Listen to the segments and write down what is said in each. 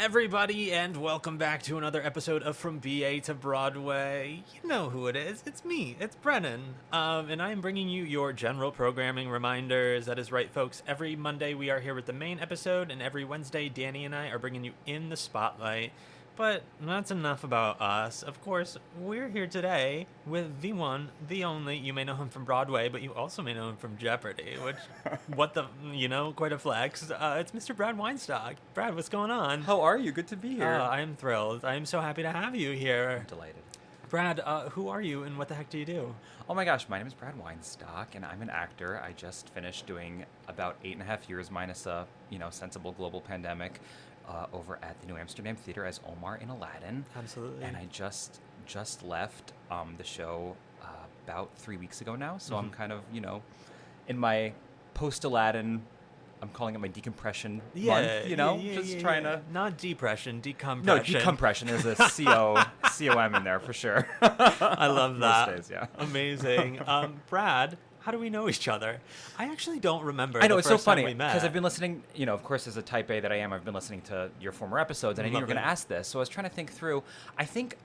everybody, and welcome back to another episode of From BA to Broadway. You know who it is. It's me. It's Brennan. And I am bringing you your general programming reminders. That is right, folks. Every Monday we are here with the main episode, and every Wednesday Danny and I are bringing you in the spotlight. But that's enough about us. Of course, we're here today with the one, the only. You may know him from Broadway, but you also may know him from Jeopardy, which, quite a flex. It's Mr. Brad Weinstock. Brad, what's going on? How are you? Good to be here. I am thrilled. I am so happy to have you here. I'm delighted. Brad, who are you and what the heck do you do? Oh my gosh, my name is Brad Weinstock, and I'm an actor. I just finished doing about 8.5 years minus a, sensible global pandemic over at the New Amsterdam Theater as Omar in Aladdin. Absolutely. And I just left the show about 3 weeks ago now, so I'm kind of, in my post-Aladdin, I'm calling it my decompression month, trying to... Not depression, decompression. No, decompression. There's a C-O-M in there for sure. I love that. Most days, yeah. Amazing. Brad, how do we know each other? I actually don't remember. I know, it's so funny we met. because I've been listening, of course, as a type A that I am, I've been listening to your former episodes, and I knew you were going to ask this, so I was trying to think through. I think,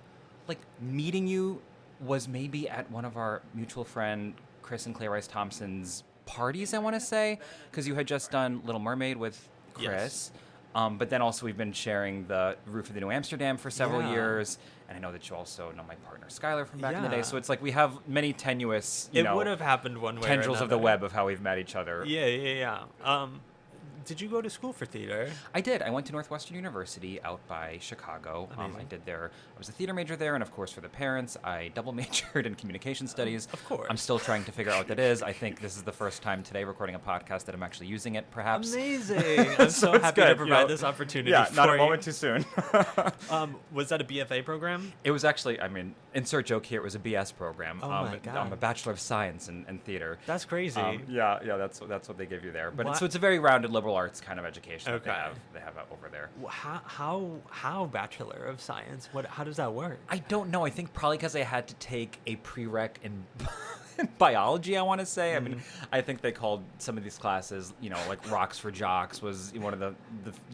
meeting you was maybe at one of our mutual friend, Chris and Clay Rice Thompson's parties, I want to say, because you had just done Little Mermaid with Chris. Yes. But then also we've been sharing the roof of the New Amsterdam for several years, and I know that you also know my partner Skylar from back in the day. So it's like we have many tenuous, it would have happened one way tendrils or of the web of how we've met each other. Yeah. Did you go to school for theater? I did. I went to Northwestern University out by Chicago. I was a theater major there, and of course for the parents, I double majored in communication studies. Of course. I'm still trying to figure out what that is. I think this is the first time today recording a podcast that I'm actually using it, perhaps. Amazing. I'm so happy to provide this opportunity for you. Not a moment too soon. Was that a BFA program? It was actually, insert joke here, it was a BS program. Oh my God. I'm a Bachelor of Science in theater. That's crazy. That's what they give you there. But it's a very rounded liberal arts kind of education that they have over there. How Bachelor of Science? How does that work? I don't know. I think probably because I had to take a prereq in biology, I want to say. I think they called some of these classes, like Rocks for Jocks was one of the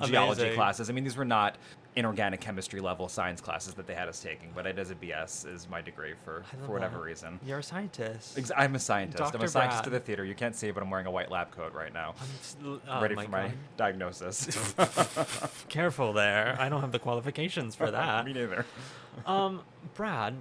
geology classes. These were not inorganic chemistry level science classes that they had us taking, but it is a BS is my degree for whatever reason. You're a scientist. I'm a scientist. Dr. I'm a scientist Brad. to the theater. You can't see it, but I'm wearing a white lab coat right now. Ready for my diagnosis. Careful there. I don't have the qualifications for that. Me neither. Brad,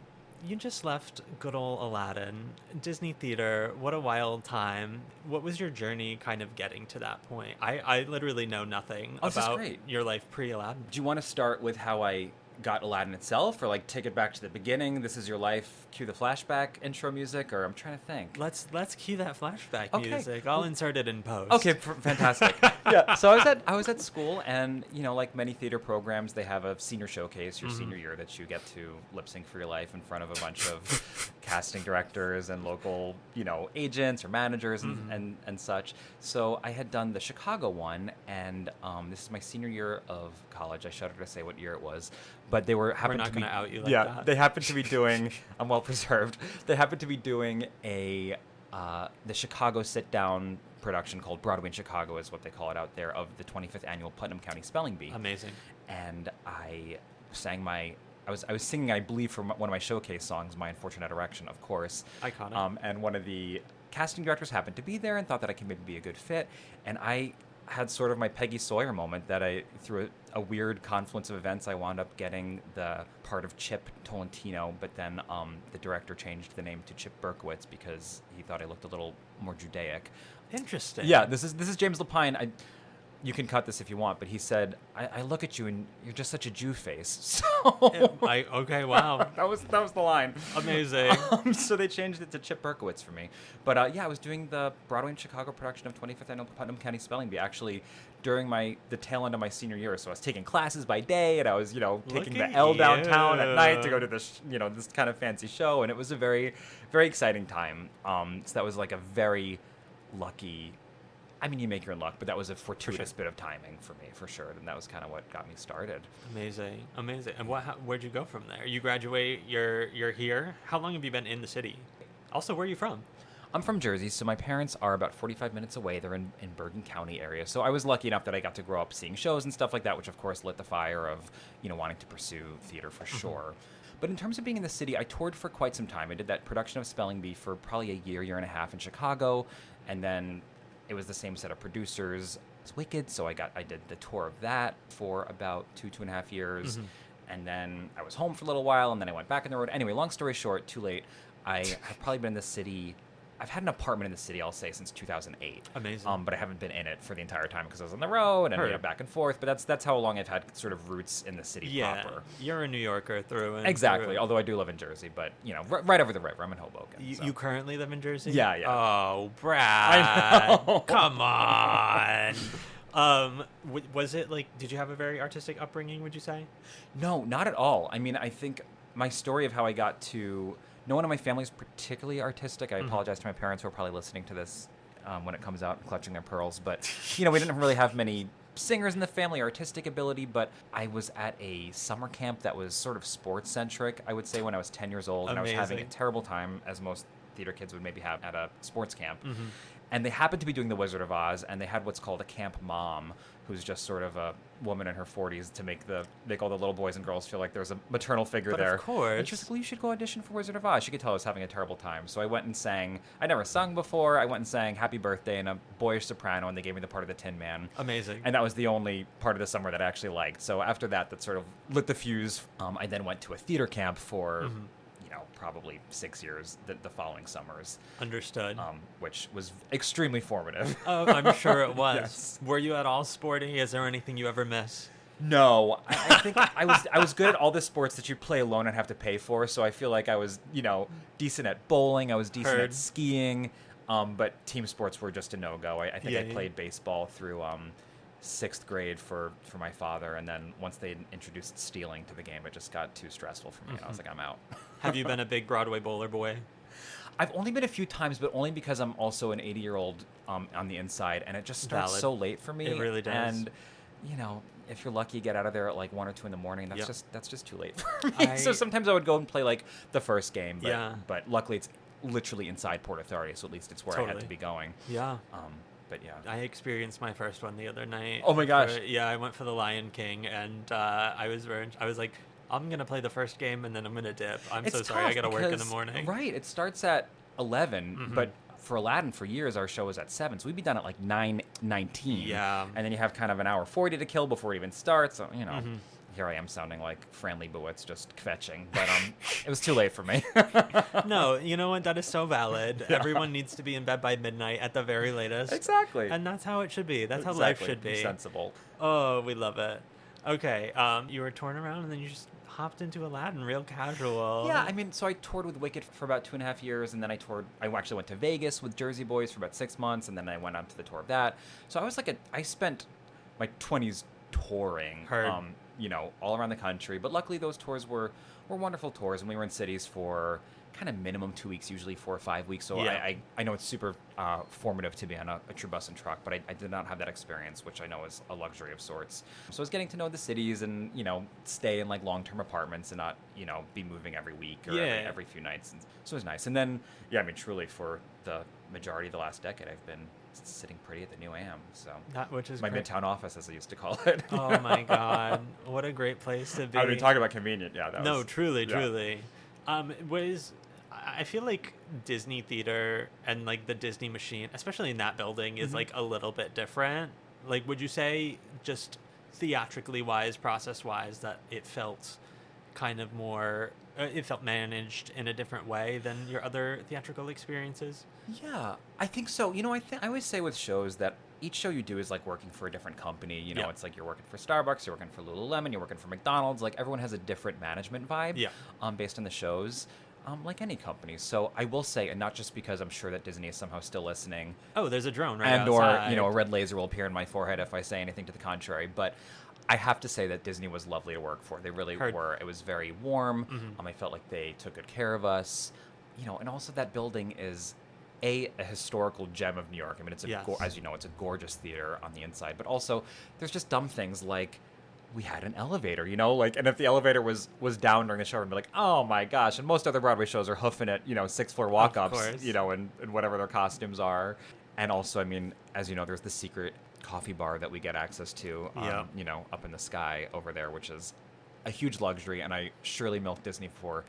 you just left good old Aladdin, Disney Theater. What a wild time. What was your journey kind of getting to that point? I literally know nothing about your life pre-Aladdin. Do you want to start with how I got Aladdin itself, or take it back to the beginning? This is your life, cue the flashback intro music, or I'm trying to think. Let's cue that flashback music. I'll insert it in post. Okay, fantastic. Yeah, so I was at school, and like many theater programs, they have a senior showcase your senior year that you get to lip sync for your life in front of a bunch of casting directors and local agents or managers and such. So I had done the Chicago one, and this is my senior year of college. I shudder to say what year it was. But they We're not going to out you like that. They happened to be doing. I'm well preserved. They happened to be doing the Chicago sit-down production called Broadway in Chicago, is what they call it out there, of the 25th annual Putnam County Spelling Bee. Amazing. And I sang I was singing, I believe, from one of my showcase songs, My Unfortunate Erection, of course. Iconic. And one of the casting directors happened to be there and thought that I could maybe be a good fit. And I had sort of my Peggy Sawyer moment that through a weird confluence of events, I wound up getting the part of Chip Tolentino, but then the director changed the name to Chip Berkowitz because he thought I looked a little more Judaic. Interesting. Yeah, this is James Lapine. You can cut this if you want, but he said, I look at you and you're just such a Jew face. So okay, wow. that was the line. Amazing. So they changed it to Chip Berkowitz for me. But I was doing the Broadway in Chicago production of 25th Annual Putnam County Spelling Bee actually during the tail end of my senior year. So I was taking classes by day, and I was taking the L downtown at night to go to this this kind of fancy show, and it was a very, very exciting time. So that was like a very lucky. You make your own luck, but that was a fortuitous bit of timing for me, for sure. And that was kind of what got me started. Amazing. And where'd you go from there? You graduate, you're here. How long have you been in the city? Also, where are you from? I'm from Jersey, so my parents are about 45 minutes away. They're in Bergen County area. So I was lucky enough that I got to grow up seeing shows and stuff like that, which of course lit the fire of, wanting to pursue theater for sure. But in terms of being in the city, I toured for quite some time. I did that production of Spelling Bee for probably a year and a half in Chicago, and then it was the same set of producers as Wicked, so I did the tour of that for about 2.5 years, and then I was home for a little while, and then I went back on the road. Anyway, long story short, too late. I have probably been in the city. I've had an apartment in the city, I'll say, since 2008. Amazing. But I haven't been in it for the entire time because I was on the road and back and forth. But that's how long I've had sort of roots in the city proper. You're a New Yorker through and exactly. through. Although I do live in Jersey, but right over the river. I'm in Hoboken. You currently live in Jersey? Yeah. Oh, Brad! I know. Come on. Was it like? Did you have a very artistic upbringing? Would you say? No, not at all. I mean, I think my story of how I got to. No one in my family is particularly artistic. I apologize to my parents who are probably listening to this when it comes out and clutching their pearls. But, we didn't really have many singers in the family, artistic ability. But I was at a summer camp that was sort of sports-centric, I would say, when I was 10 years old. Amazing. And I was having a terrible time, as most theater kids would maybe have at a sports camp. And they happened to be doing The Wizard of Oz, and they had what's called a camp mom, who's just sort of a woman in her 40s to make all the little boys and girls feel like there's a maternal figure there. Of course. And she was like, well, you should go audition for Wizard of Oz. She could tell I was having a terrible time. So I went and sang. I never sung before. I went and sang Happy Birthday in a boyish soprano, and they gave me the part of the Tin Man. Amazing. And that was the only part of the summer that I actually liked. So after that sort of lit the fuse. I then went to a theater camp for... probably 6 years the following summers. Understood. Which was extremely formative. Oh, I'm sure it was. Yes. Were you at all sporty? Is there anything you ever miss? No, I think I was good at all the sports that you play alone and have to pay for. So I feel like I was, decent at bowling. I was decent at skiing. But team sports were just a no-go. I think I played baseball through 6th grade for my father, and then once they introduced stealing to the game, it just got too stressful for me, and I was like, I'm out. Have you been a big Broadway bowler boy? I've only been a few times, but only because I'm also an 80-year-old on the inside, and it just starts so late for me. It really does. And, if you're lucky, you get out of there at like 1 or 2 in the morning. That's just too late for me. So sometimes I would go and play like the first game, but luckily it's literally inside Port Authority, so at least it's where I had to be going. Yeah. But yeah. I experienced my first one the other night. Oh my gosh. I went for the Lion King, and I was like, I'm going to play the first game, and then I'm going to dip. I'm so sorry. I got to work in the morning. Right. It starts at 11, but for Aladdin, for years, our show was at 7, so we'd be done at like 9:19. Yeah. And then you have kind of an hour 40 to kill before it even starts. So, here I am sounding like Fran Lebowitz, just kvetching. But it was too late for me. No, you know what? That is so valid. Yeah. Everyone needs to be in bed by midnight at the very latest. Exactly. And that's how it should be. That's how life should be. Sensible. Oh, we love it. Okay, you were touring around, and then you just hopped into Aladdin real casual. Yeah, I mean, so I toured with Wicked for about 2.5 years, and then I actually went to Vegas with Jersey Boys for about 6 months, and then I went on to the tour of that. So I was I spent my 20s touring. All around the country. But luckily those tours were wonderful tours, and we were in cities for kind of minimum 2 weeks, usually 4 or 5 weeks. So I know it's super formative to be on a true bus and truck, but I did not have that experience, which I know is a luxury of sorts. So I was getting to know the cities and, stay in like long-term apartments and not, be moving every week or every few nights. And so it was nice. And then, truly for the majority of the last decade, I've been sitting pretty at the New Am, so which is my great. Midtown office, as I used to call it. Oh my God, what a great place to be! I mean, talk about convenient. Yeah, truly. I feel like Disney theater and like the Disney machine, especially in that building, is like a little bit different. Like, would you say just theatrically wise, process wise, that it felt kind of more? It felt managed in a different way than your other theatrical experiences? Yeah, I think so. I always say with shows that each show you do is like working for a different company. It's like you're working for Starbucks, you're working for Lululemon, you're working for McDonald's. Like everyone has a different management vibe based on the shows, like any company. So I will say, and not just because I'm sure that Disney is somehow still listening. Oh, there's a drone right outside. Or, a red laser will appear in my forehead if I say anything to the contrary. But I have to say that Disney was lovely to work for. They really were. It was very warm. I felt like they took good care of us. And also that building is a historical gem of New York. I mean, it's as you know, it's a gorgeous theater on the inside. But also, there's just dumb things like we had an elevator, like, and if the elevator was down during the show, I'd be like, oh my gosh. And most other Broadway shows are hoofing it, 6th-floor walk-ups, and whatever their costumes are. And also, I mean, as you know, there's the secret coffee bar that we get access to, up in the sky over there, which is a huge luxury, and I surely milk Disney for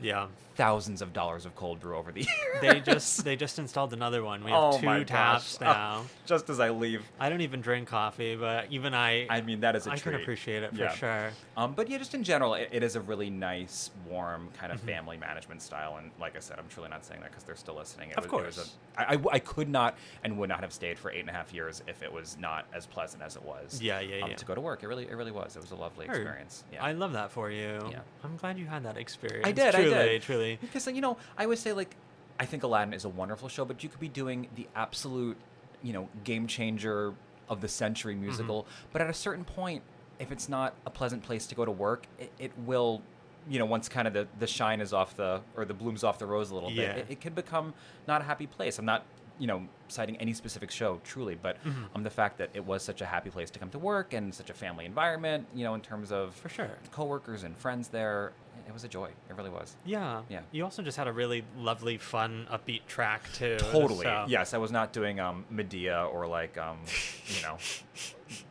thousands of dollars of cold brew over the years. They just installed another one. We have 2 taps now. Just as I leave. I don't even drink coffee, but even I mean, that is a treat. I can appreciate it for sure. But yeah, just in general, it is a really nice, warm kind of family management style. And like I said, I'm truly not saying that because they're still listening. Of course. I could not and would not have stayed for 8.5 years if it was not as pleasant as it was. Yeah. To go to work, it really was. It was a lovely experience. Yeah. I love that for you. Yeah. I'm glad you had that experience. I did. Truly. Because, I always say, like, I think Aladdin is a wonderful show, but you could be doing the absolute, game changer of the century musical. But at a certain point, if it's not a pleasant place to go to work, it will, once kind of the shine is off the bloom's off the rose a little bit, it could become not a happy place. I'm not, citing any specific show, truly, but the fact that it was such a happy place to come to work and such a family environment, in terms of for sure coworkers and friends there, it was a joy. It really was. Yeah. You also just had a really lovely, fun, upbeat track too. Totally. So. Yes, I was not doing Medea or like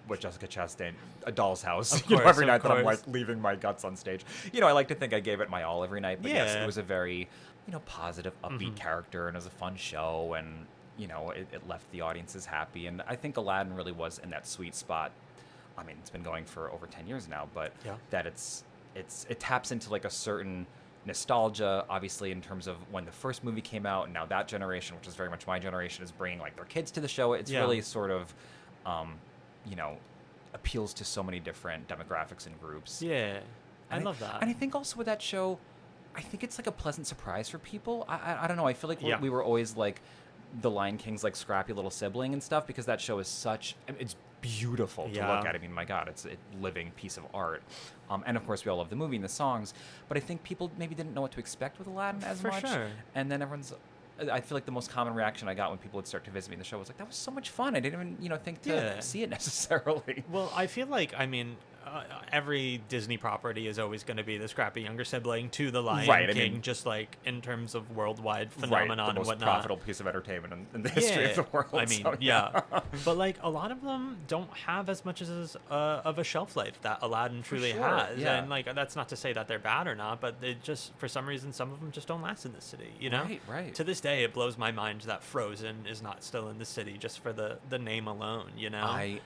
with Jessica Chastain, A Doll's House. Every night that I'm like leaving my guts on stage. I like to think I gave it my all every night. But yes, it was a very positive, upbeat character, and it was a fun show, and it left the audiences happy. And I think Aladdin really was in that sweet spot. I mean, it's been going for over 10 years now, but that it taps into like a certain nostalgia, obviously, in terms of when the first movie came out, and now that generation, which is very much my generation, is bringing like their kids to the show. It's really sort of, appeals to so many different demographics and groups. Yeah, I love that. And I think also with that show, I think it's like a pleasant surprise for people. I don't know. I feel like we were always like the Lion King's like scrappy little sibling and stuff, because that show is it's beautiful to look at. I mean, my God, it's a living piece of art. And of course, we all love the movie and the songs, but I think people maybe didn't know what to expect with Aladdin as much. For sure. And then I feel like the most common reaction I got when people would start to visit me in the show was like, that was so much fun. I didn't even, think to see it necessarily. Well, I feel like, every Disney property is always going to be the scrappy younger sibling to the Lion King, just like in terms of worldwide phenomenon and whatnot. The most profitable piece of entertainment in the history of the world. But like a lot of them don't have as much as of a shelf life that Aladdin truly has. Yeah. And like that's not to say that they're bad or not, but they just, for some reason, some of them just don't last in the city. Right. To this day, it blows my mind that Frozen is not still in the city just for the name alone. I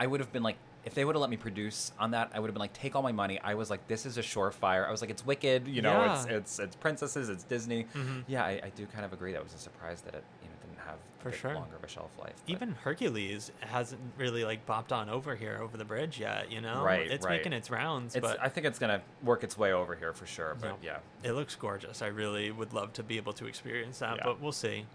would have been like, if they would have let me produce on that, I would have been like, take all my money. I was like, this is a surefire. I was like, it's Wicked, it's princesses, it's Disney. Yeah, I do kind of agree. That was a surprise that it didn't have a bit longer of a shelf life. But. Even Hercules hasn't really like bopped on over here over the bridge yet. It's making its rounds. But I think it's gonna work its way over here for sure. But it looks gorgeous. I really would love to be able to experience that, but we'll see.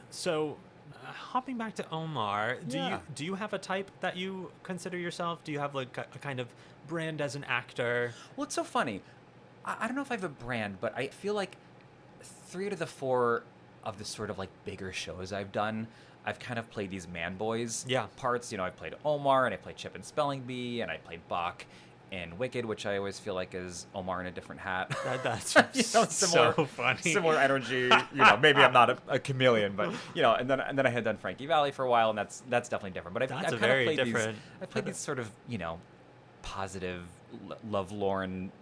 So. Hopping back to Omar, do you have a type that you consider yourself? Do you have like a kind of brand as an actor? Well, it's so funny. I don't know if I have a brand, but I feel like 3 out of the 4 of the sort of like bigger shows I've done, I've kind of played these man boys parts. I've played Omar, and I played Chip in Spelling Bee, and I played Bach in Wicked, which I always feel like is Omar in a different hat. That's similar, so funny. Similar energy. Maybe I'm not a chameleon, but and then I had done Frankie Valli for a while, and that's definitely different. But I've kind of played different. I played these sort of positive, lovelorn,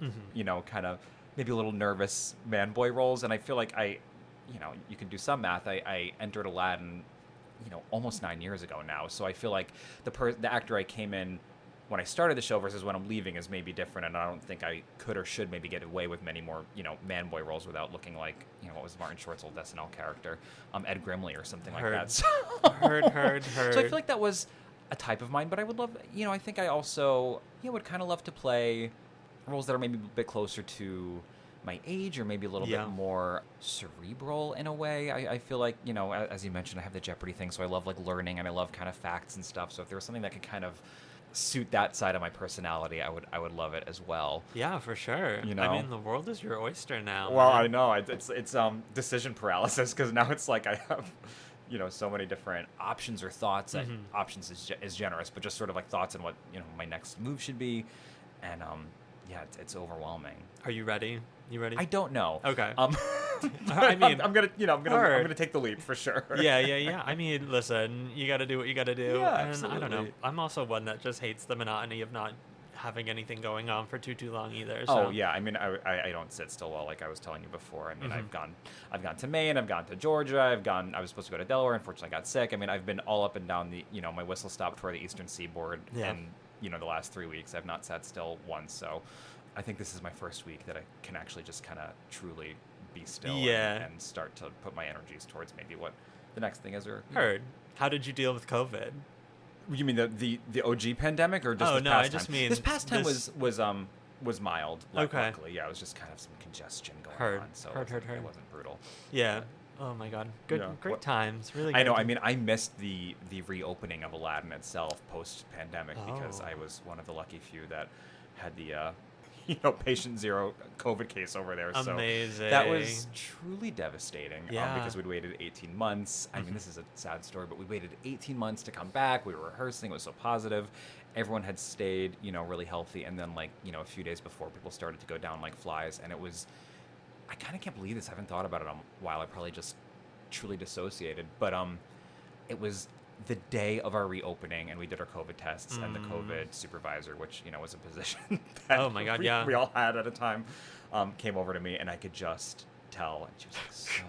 kind of maybe a little nervous man boy roles, and I feel like you can do some math. I entered Aladdin, almost 9 years ago now, so I feel like the actor I came in when I started the show versus when I'm leaving is maybe different, and I don't think I could or should maybe get away with many more, man boy roles without looking like, what was Martin Short's old SNL character, Ed Grimley or something like that. So, heard. So I feel like that was a type of mine, but I would love, I think I also, would kind of love to play roles that are maybe a bit closer to my age, or maybe a little bit more cerebral in a way. I feel like, as you mentioned, I have the Jeopardy thing, so I love like learning, and I love kind of facts and stuff. So if there was something that could kind of suit that side of my personality, I would love it as well. Yeah, for sure. I mean, the world is your oyster now. Well, man. I know it's decision paralysis, because now it's like I have so many different options or thoughts. Options is generous, but just sort of like thoughts on what my next move should be. and yeah, it's overwhelming. Are you ready? You ready? I don't know. Okay. I mean, I'm gonna take the leap for sure. Yeah. I mean, listen, you got to do what you got to do. Yeah, and absolutely. I don't know. I'm also one that just hates the monotony of not having anything going on for too long either. So. Oh yeah, I mean, I don't sit still well, like I was telling you before. I mean, Mm-hmm. I've gone to Maine, I've gone to Georgia, I was supposed to go to Delaware, unfortunately I got sick. I mean, I've been all up and down my whistle stopped toward the eastern seaboard, Yeah. and the last 3 weeks I've not sat still once. So I think this is my first week that I can actually just kind of truly be still and start to put my energies towards maybe what the next thing is. Or Heard. How did you deal with COVID? You mean the OG pandemic or just Oh, this no, past I just time? mean This past time this- was mild. Okay. Luckily, yeah, it was just kind of some congestion going Heard. on, so Heard. it wasn't brutal. Yeah. Oh my God. Good. Yeah. Great What- times. Really good. I know. I mean, I missed the reopening of Aladdin itself post pandemic because Oh. I was one of the lucky few that had the patient zero COVID case over there. Amazing. So that was truly devastating. Yeah. Because we'd waited 18 months. I mean, this is a sad story, but we waited 18 months to come back. We were rehearsing. It was so positive. Everyone had stayed, really healthy. And then, a few days before, people started to go down like flies. And it was, I kind of can't believe this. I haven't thought about it in a while. I probably just truly dissociated. But it was the day of our reopening, and we did our COVID tests, and the COVID supervisor, which was a position that Oh my God, yeah. we all had at a time, came over to me, and I could just tell, and she was like, "So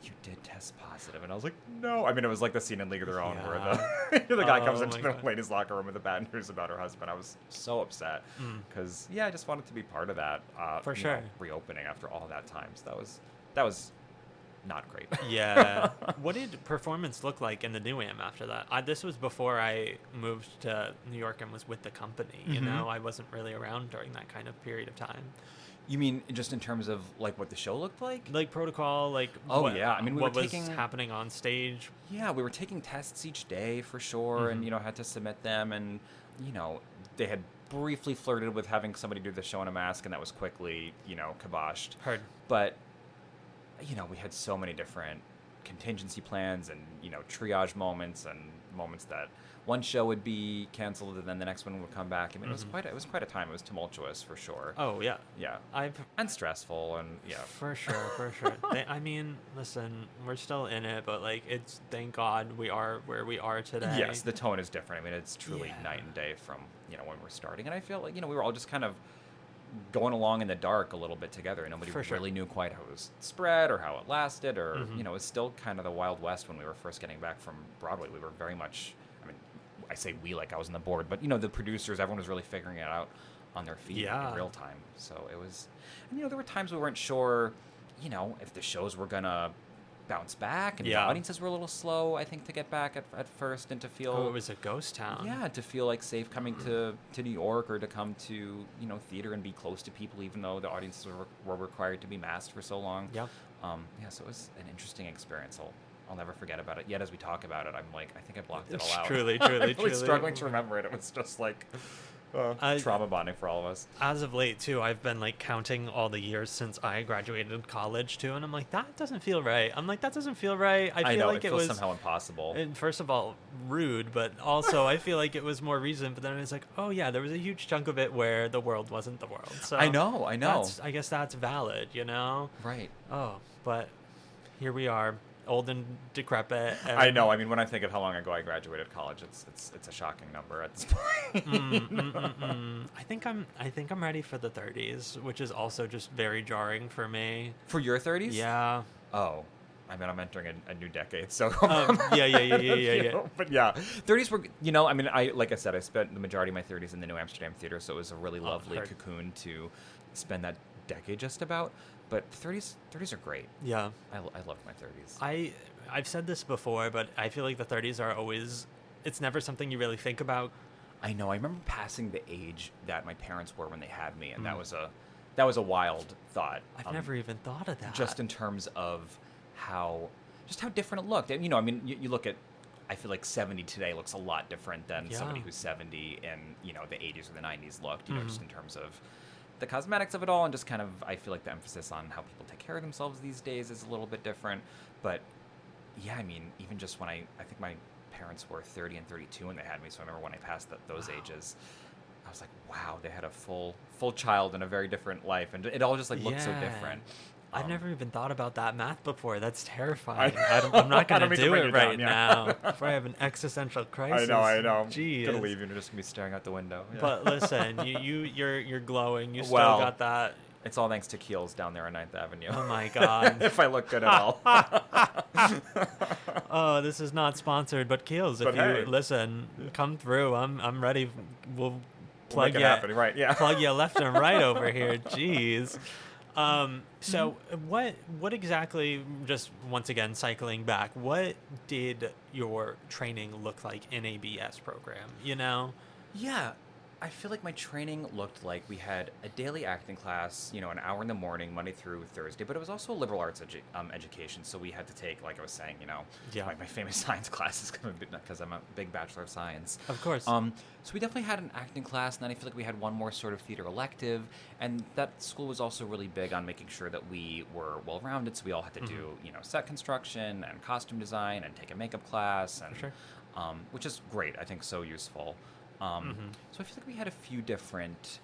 you did test positive?" And I was like, "No." I mean, it was like the scene in League of Their Own where the guy comes Oh into my the God. ladies' locker room with the bad news about her husband. I was so upset because I just wanted to be part of that For sure. reopening after all that time. So that was not great. Yeah. What did performance look like in the New Am after that? This was before I moved to New York and was with the company. I wasn't really around during that kind of period of time. You mean just in terms of like what the show looked like? Like protocol, like Oh, yeah. I mean, we what were was taking- happening on stage. Yeah, we were taking tests each day for sure, and had to submit them, and they had briefly flirted with having somebody do the show in a mask, and that was quickly kiboshed. Heard. But we had so many different contingency plans and triage moments and moments that one show would be canceled and then the next one would come back. I mean, it was quite a time. It was tumultuous for sure. Oh yeah. Yeah, I've and stressful, and yeah. For sure. I mean, listen, we're still in it, but it's thank God we are where we are today. Yes, the tone is different. I mean, it's truly Yeah. night and day from when we're starting, and I feel like we were all just kind of going along in the dark a little bit together. Nobody For sure. really knew quite how it was spread or how it lasted, or it was still kind of the Wild West when we were first getting back from Broadway. We were very much, I mean, I say we like I was on the board, but the producers, everyone was really figuring it out on their feet Yeah. in real time. So it was, and there were times we weren't sure, if the shows were gonna bounce back, and the Yeah. audiences were a little slow, I think, to get back at first, and to feel Oh, it was a ghost town. yeah, to feel like safe coming to New York, or to come to theater and be close to people, even though the audiences were required to be masked for so long. Yep. So it was an interesting experience. I'll never forget about it. Yet as we talk about it, I'm like, I think I blocked it all out. Truly. I'm really struggling to remember it. It was just like trauma bonding for all of us. As of late, too, I've been counting all the years since I graduated college, too, and I'm like, that doesn't feel right. That doesn't feel right. I feel know like it feels was somehow impossible. And first of all, rude, but also I feel like it was more recent. But then I was like, oh yeah, there was a huge chunk of it where the world wasn't the world. So I know. I guess that's valid, Right. Oh, but here we are, old and decrepit. And I know. I mean, when I think of how long ago I graduated college, it's a shocking number at this point. I think I'm ready for the 30s, which is also just very jarring for me. For your 30s? Yeah. Oh, I mean, I'm entering a new decade, so Yeah. But yeah, 30s were, like I said, I spent the majority of my 30s in the New Amsterdam Theater, so it was a really lovely heard. cocoon to spend that decade just about. But 30s are great. Yeah. I love my 30s. I've said this before, but I feel like the 30s are always, it's never something you really think about. I know. I remember passing the age that my parents were when they had me, and that was a wild thought. I've never even thought of that. Just in terms of how different it looked. And, you look at, I feel like 70 today looks a lot different than somebody who's 70 in, the 80s or the 90s looked, just in terms of the cosmetics of it all, and just kind of, I feel like the emphasis on how people take care of themselves these days is a little bit different. But yeah, I mean, even just when I think my parents were 30 and 32 when they had me, so I remember when I passed those ages, I was like, wow, they had a full child and a very different life, and it all just like looked so different. I've never even thought about that math before. That's terrifying. I I'm not I going don't to mean to do bring it you right down, yeah. now before I have an existential crisis. I know. I'm Jeez. gonna leave you and you're just gonna be staring out the window. Yeah. But listen, you're glowing. You still Well, got that. It's all thanks to Keels down there on 9th Avenue. Oh my God. If I look good at all. Oh, this is not sponsored, but Keels, if But you hey. listen, come through. I'm ready. We'll We'll make it happen, right? Yeah. plug you left and right over here. Jeez. So what exactly, just once again cycling back, what did your training look like in a BS program, you know? Yeah, I feel like my training looked like we had a daily acting class, an hour in the morning, Monday through Thursday, but it was also a liberal arts education, so we had to take, like I was saying, Yeah. my famous science classes, because I'm a big Bachelor of Science. Of course. So we definitely had an acting class, and then I feel like we had one more sort of theater elective, and that school was also really big on making sure that we were well-rounded, so we all had to do, set construction and costume design and take a makeup class, and For sure. which is great, I think so useful. So I feel like we had a few different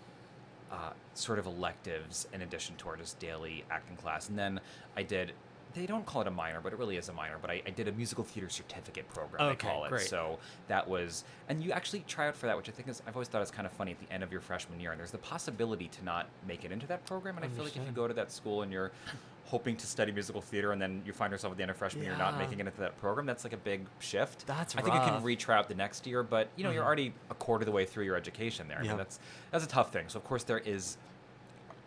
sort of electives in addition to our just daily acting class. And then they don't call it a minor, but it really is a minor, but I did a musical theater certificate program, they call it. Great. So that was, and you actually try out for that, which I think I've always thought is kind of funny at the end of your freshman year. And there's the possibility to not make it into that program. And I feel like if you go to that school and you're hoping to study musical theater and then you find yourself at the end of freshman year not making it into that program, that's like a big shift. That's I think you rough. can retry out the next year, but you're already a quarter of the way through your education there. I mean, that's a tough thing. So of course there is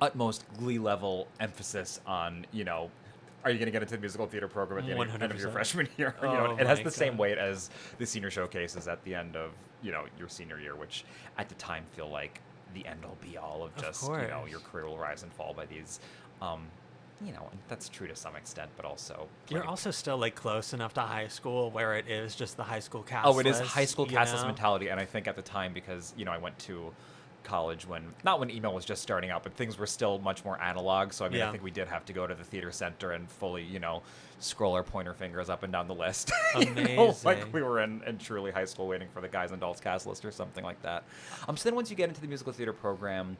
utmost glee level emphasis on, are you going to get into the musical theater program at the end of your 100%. freshman year? Oh It has my the same God. weight as the senior showcases at the end of, your senior year, which at the time feel like the end all be all of just, course. your career will rise and fall by these, and that's true to some extent, but also You're like, also still like close enough to high school where it is just the high school cast. oh, it is list, high school you cast list know? mentality, and I think at the time because I went to college not when email was just starting out, but things were still much more analog. So I mean, I think we did have to go to the theater center and fully, scroll our pointer fingers up and down the list. Amazing. Like we were in truly high school waiting for the guys and dolls cast list or something like that. So then once you get into the musical theater program,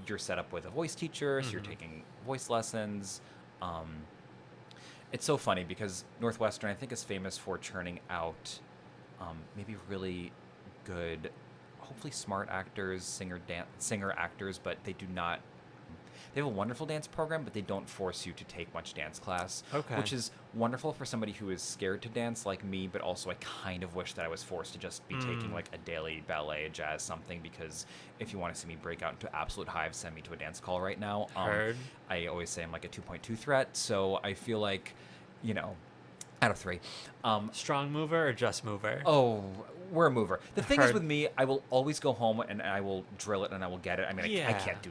you're set up with a voice teacher, so you're taking voice lessons. It's so funny because Northwestern, I think, is famous for churning out maybe really good, hopefully smart actors, singer actors, but they do not. They have a wonderful dance program, but they don't force you to take much dance class. Okay. Which is wonderful for somebody who is scared to dance like me, but also I kind of wish that I was forced to just be taking like a daily ballet, jazz, something, because if you want to see me break out into absolute hives, send me to a dance call right now. Heard. I always say I'm like a 2.2 threat, so I feel like, out of 3. Strong mover or just mover? Oh, we're a mover. The thing is Heard. with me, I will always go home and I will drill it and I will get it. I mean, I Yeah. can't do,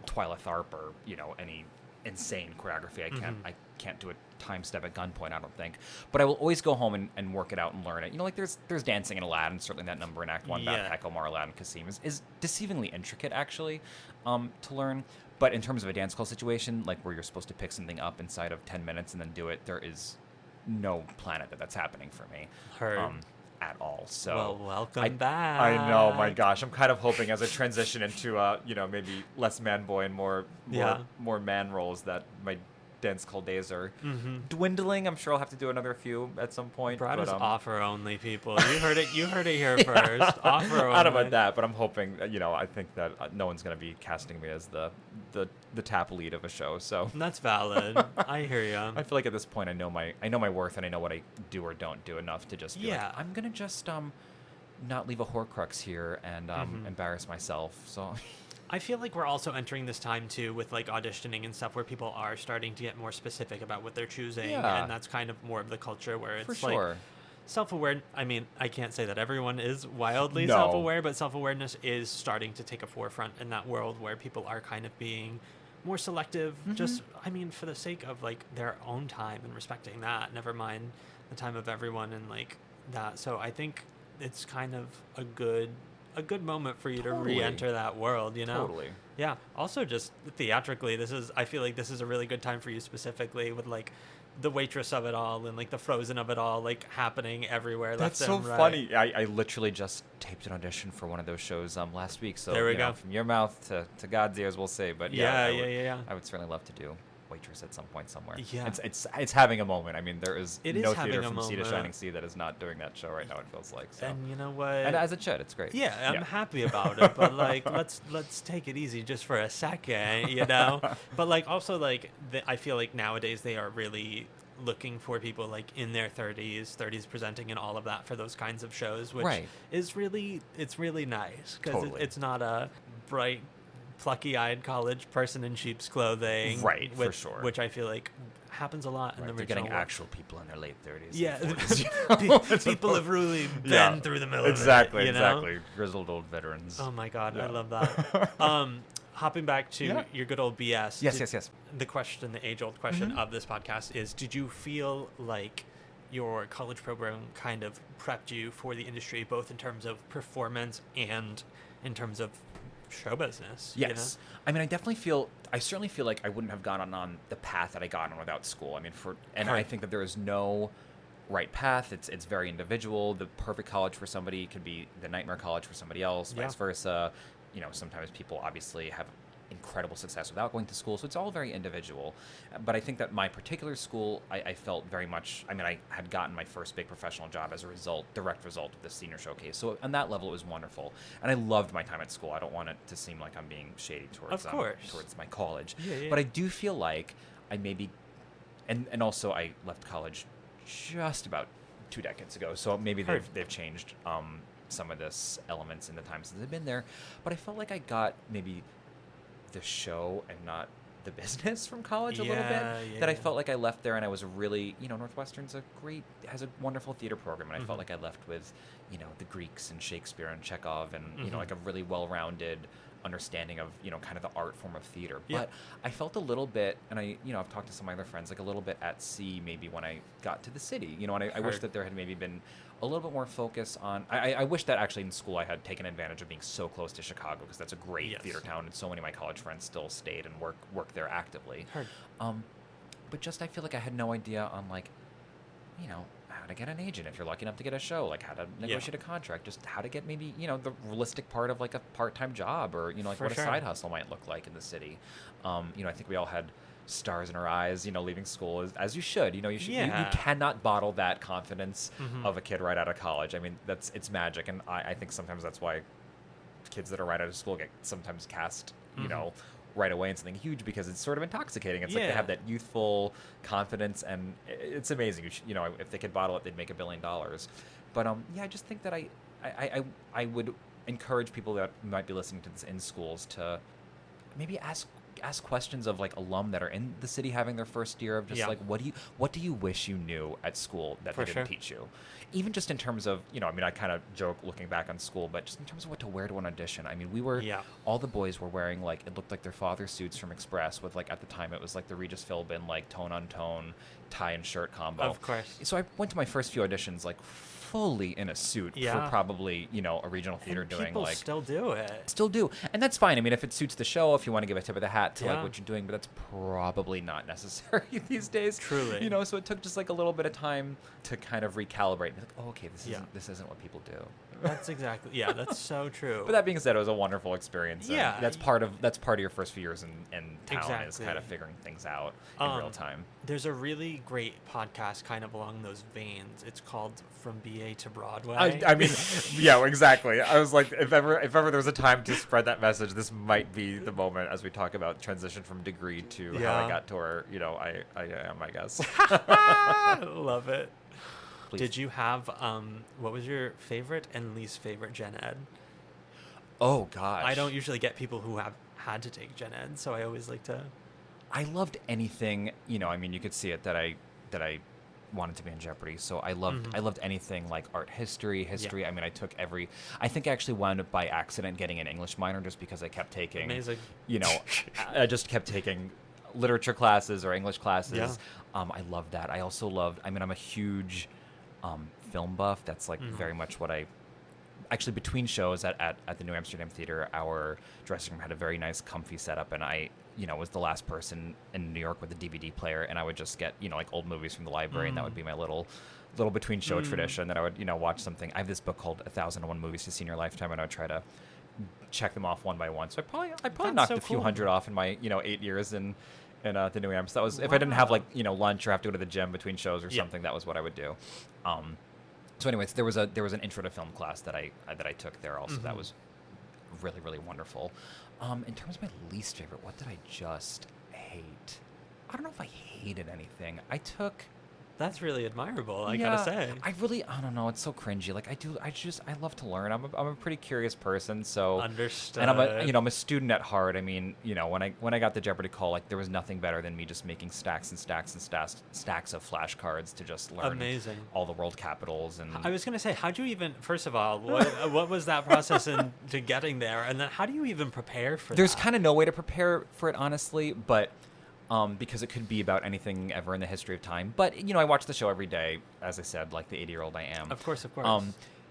Twyla Tharp or, any insane choreography. I can't do a time step at gunpoint, I don't think. But I will always go home and work it out and learn it. Like there's dancing in Aladdin, certainly that number in Act 1, Yeah. Bath Omar, Aladdin, Kasim is deceivingly intricate, actually, to learn. But in terms of a dance call situation, like where you're supposed to pick something up inside of 10 minutes and then do it, there is no planet that's happening for me. Heard. At all. So Well, welcome back. I know, my gosh. I'm kind of hoping as I transition into maybe less man boy and more man roles that my dance call days are dwindling. I'm sure I'll have to do another few at some point. Brad but, is offer only, people. You heard it here first. Offer only. I don't know about that, but I'm hoping I think that no one's going to be casting me as the tap lead of a show. So That's valid. I hear you. I feel like at this point I know my worth and I know what I do or don't do enough to just be like, Yeah. I'm gonna just not leave a Horcrux here and embarrass myself. So I feel like we're also entering this time too with like auditioning and stuff where people are starting to get more specific about what they're choosing, Yeah. and that's kind of more of the culture where it's for sure. like self-aware. I mean, I can't say that everyone is wildly No. self-aware, but self-awareness is starting to take a forefront in that world where people are kind of being more selective, just, I mean, for the sake of like their own time and respecting that, never mind the time of everyone and like that. So I think it's kind of a good moment for you Totally. to re-enter that world, Totally. Yeah. Also, just theatrically, I feel like this is a really good time for you specifically with like the waitress of it all and like the Frozen of it all, like happening everywhere. That's left so and right. funny. I literally just taped an audition for one of those shows last week. So There we you know, go. from your mouth to God's ears, we'll say. But Yeah. I would certainly love to do waitress at some point somewhere. Yeah. It's having a moment. I mean, there is It is no having theater a from Sea to moment. Shining Sea that is not doing that show right now. It feels like so. And you know what? And as it should, it's great. Yeah, I'm happy about it, but like let's take it easy just for a second, you know. But like also like I feel like nowadays they are really looking for people like in their 30s presenting and all of that for those kinds of shows, which is really nice because Totally. it's not a bright, plucky-eyed college person in sheep's clothing, Right, which, for sure. Which I feel like happens a lot in the They're original getting work. actual people in their late 30s. Yeah, and 40s, people have really been through the middle of exactly, it, you know? exactly. Grizzled old veterans. Oh my God, Yeah. I love that. Hopping back to your good old BS. Yes. The question, the age-old question Mm-hmm. of this podcast is, did you feel like your college program kind of prepped you for the industry, both in terms of performance and in terms of show business? Yes. You know? I mean, I certainly feel like I wouldn't have gone on the path that I got on without school. I mean, I Right. think that there is no right path. It's very individual. The perfect college for somebody could be the nightmare college for somebody else, vice versa. You know, sometimes people obviously have incredible success without going to school, so it's all very individual. But I think that my particular school, I felt very much, I mean, I had gotten my first big professional job as a direct result of the senior showcase. So on that level, it was wonderful. And I loved my time at school. I don't want it to seem like I'm being shady towards my college. Yeah. But I do feel like I maybe, and also I left college just about 2 decades ago, so maybe they've changed some of this elements in the time since I've been there. But I felt like I got maybe the show and not the business from college a little bit. I felt like I left there and I was really, you know, Northwestern's has a wonderful theater program, and I felt like I left with, you know, the Greeks and Shakespeare and Chekhov and, you know, like a really well-rounded understanding of, you know, kind of the art form of theater. But I felt a little bit, and I've talked to some of my other friends, like a little bit at sea maybe when I got to the city, you know, and I wish that there had maybe been a little bit more focus on, I wish that actually in school I had taken advantage of being so close to Chicago, because that's a great theater town, and so many of my college friends still stayed and work there actively. But just I feel like I had no idea on, like, you know, how to get an agent if you're lucky enough to get a show, like how to negotiate a contract, just how to get maybe, you know, the realistic part of like a part-time job, or, you know, like what a side hustle might look like in the city. You know, I think we all had stars in our eyes, you know, leaving school, as you should. You know, you cannot bottle that confidence of a kid right out of college. I mean, it's magic, and I think sometimes that's why kids that are right out of school get sometimes cast, you know, right away in something huge, because it's sort of intoxicating. It's like they have that youthful confidence, and it's amazing. You know, if they could bottle it, they'd make $1 billion. But I just think that I would encourage people that might be listening to this in schools to maybe ask questions of like alum that are in the city having their first year, of just like, what do you wish you knew at school that they didn't teach you? Even just in terms of, you know, I mean, I kind of joke looking back on school, but just in terms of what to wear to an audition. I mean, we were, all the boys were wearing, like, it looked like their father's suits from Express with, like, at the time it was like the Regis Philbin, like, tone on tone tie and shirt combo. Of course. So I went to my first few auditions like fully in a suit for probably, you know, a regional theater, and doing people like still do it. Still do, and that's fine. I mean, if it suits the show, if you want to give a tip of the hat to like what you're doing, but that's probably not necessary these days. Truly, you know. So it took just like a little bit of time to kind of recalibrate. And be like, oh, okay, this isn't what people do. That's exactly that's so true. But that being said, it was a wonderful experience. Yeah, that's part of your first few years in town, is kind of figuring things out in real time. There's a really great podcast kind of along those veins. It's called From BA to Broadway. I mean, yeah, exactly. I was like, if ever there's a time to spread that message, this might be the moment, as we talk about transition from degree to how I got to where, you know, I am, I guess. Love it. Please. Did you have what was your favorite and least favorite gen ed? Oh gosh, I don't usually get people who have had to take gen ed, so I always like to. I loved anything, you know. I mean, you could see it that I wanted to be in Jeopardy, so I loved anything like art history. Yeah. I mean, I think I actually wound up by accident getting an English minor just because I kept taking, Amazing. You know, I just kept taking literature classes or English classes. Yeah. I loved that. I also loved. I mean, I'm a huge film buff. That's like very much what I actually between shows at the New Amsterdam Theater, our dressing room had a very nice, comfy setup, and I, was the last person in New York with a DVD player, and I would just get, like old movies from the library, and that would be my little between show tradition. That I would, watch something. I have this book called 1,001 Movies to See in Your Lifetime, and I would try to check them off one by one. So I probably knocked a few hundred off in my 8 years in the New Amsterdam. So that was if I didn't have lunch or have to go to the gym between shows or something, that was what I would do. So anyways, there was an intro to film class that I took there also. That was really, really wonderful. In terms of my least favorite, what did I just hate? I don't know if I hated anything. That's really admirable, I gotta say. I don't know. It's so cringy. Like I love to learn. I'm a pretty curious person. So understood. And I'm a student at heart. I mean, when I got the Jeopardy call, like there was nothing better than me just making stacks and stacks and stacks of flashcards to just learn all the world capitals. And I was gonna say, how'd you even? First of all, what was that process into getting there, and then how do you even prepare for There's that? kind of no way to prepare for it, honestly, but. Because it could be about anything ever in the history of time. But, I watch the show every day, as I said, like the 80-year-old I am. Of course.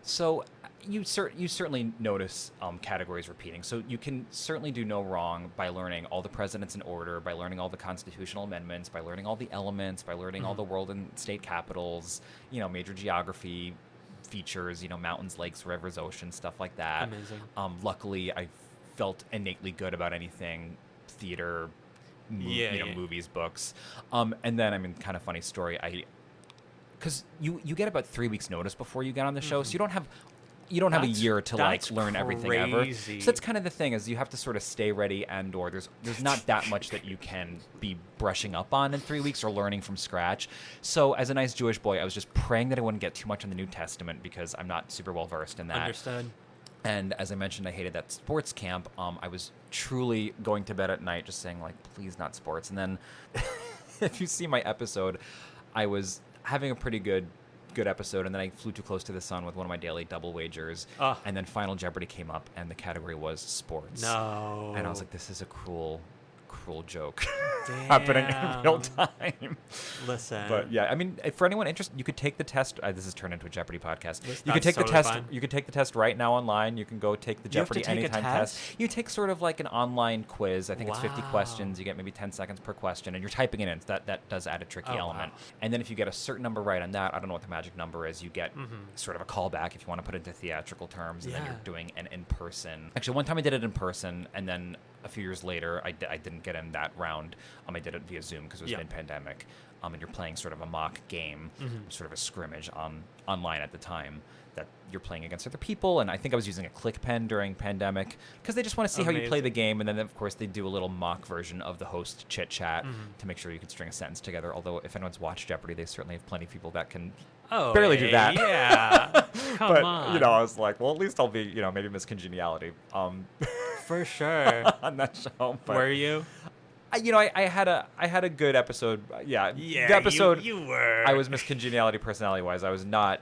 So you certainly notice categories repeating. So you can certainly do no wrong by learning all the presidents in order, by learning all the constitutional amendments, by learning all the elements, by learning all the world and state capitals, major geography features, mountains, lakes, rivers, oceans, stuff like that. Amazing. Luckily, I felt innately good about anything theater, movies, books. And then, kind of funny story. Because you get about 3 weeks notice before you get on the show, so you don't have a year to learn everything ever. So that's kind of the thing, is you have to sort of stay ready, and/or there's not that much that you can be brushing up on in 3 weeks or learning from scratch. So as a nice Jewish boy, I was just praying that I wouldn't get too much on the New Testament, because I'm not super well versed in that. Understood. And as I mentioned, I hated that sports camp. I was truly going to bed at night just saying, please not sports. And then if you see my episode, I was having a pretty good episode, and then I flew too close to the sun with one of my daily double wagers. And then Final Jeopardy came up, and the category was sports. No. And I was like, this is a cruel joke happening in real time. Listen. But yeah, for anyone interested, you could take the test. This has turned into a Jeopardy podcast. You could take the test. Fine. You could take the test right now online. You can go take the Jeopardy anytime test. You take sort of like an online quiz. I think it's 50 questions. You get maybe 10 seconds per question, and you're typing it in. So that does add a tricky element. Wow. And then if you get a certain number right on that, I don't know what the magic number is, you get sort of a callback, if you want to put it into theatrical terms, and then you're doing an in-person. Actually, one time I did it in person, and then a few years later, I didn't get in that round. I did it via Zoom because it was mid-pandemic. And you're playing sort of a mock game, sort of a scrimmage online at the time, that you're playing against other people. And I think I was using a click pen during pandemic because they just want to see how you play the game. And then, of course, they do a little mock version of the host chit-chat to make sure you can string a sentence together. Although if anyone's watched Jeopardy, they certainly have plenty of people that can barely do that. Yeah. Come on. I was like, well, at least I'll be, maybe Miss Congeniality. For sure. On that show. But, were you? I had a good episode. Yeah. The episode you were. I was Miss Congeniality personality wise. I was not,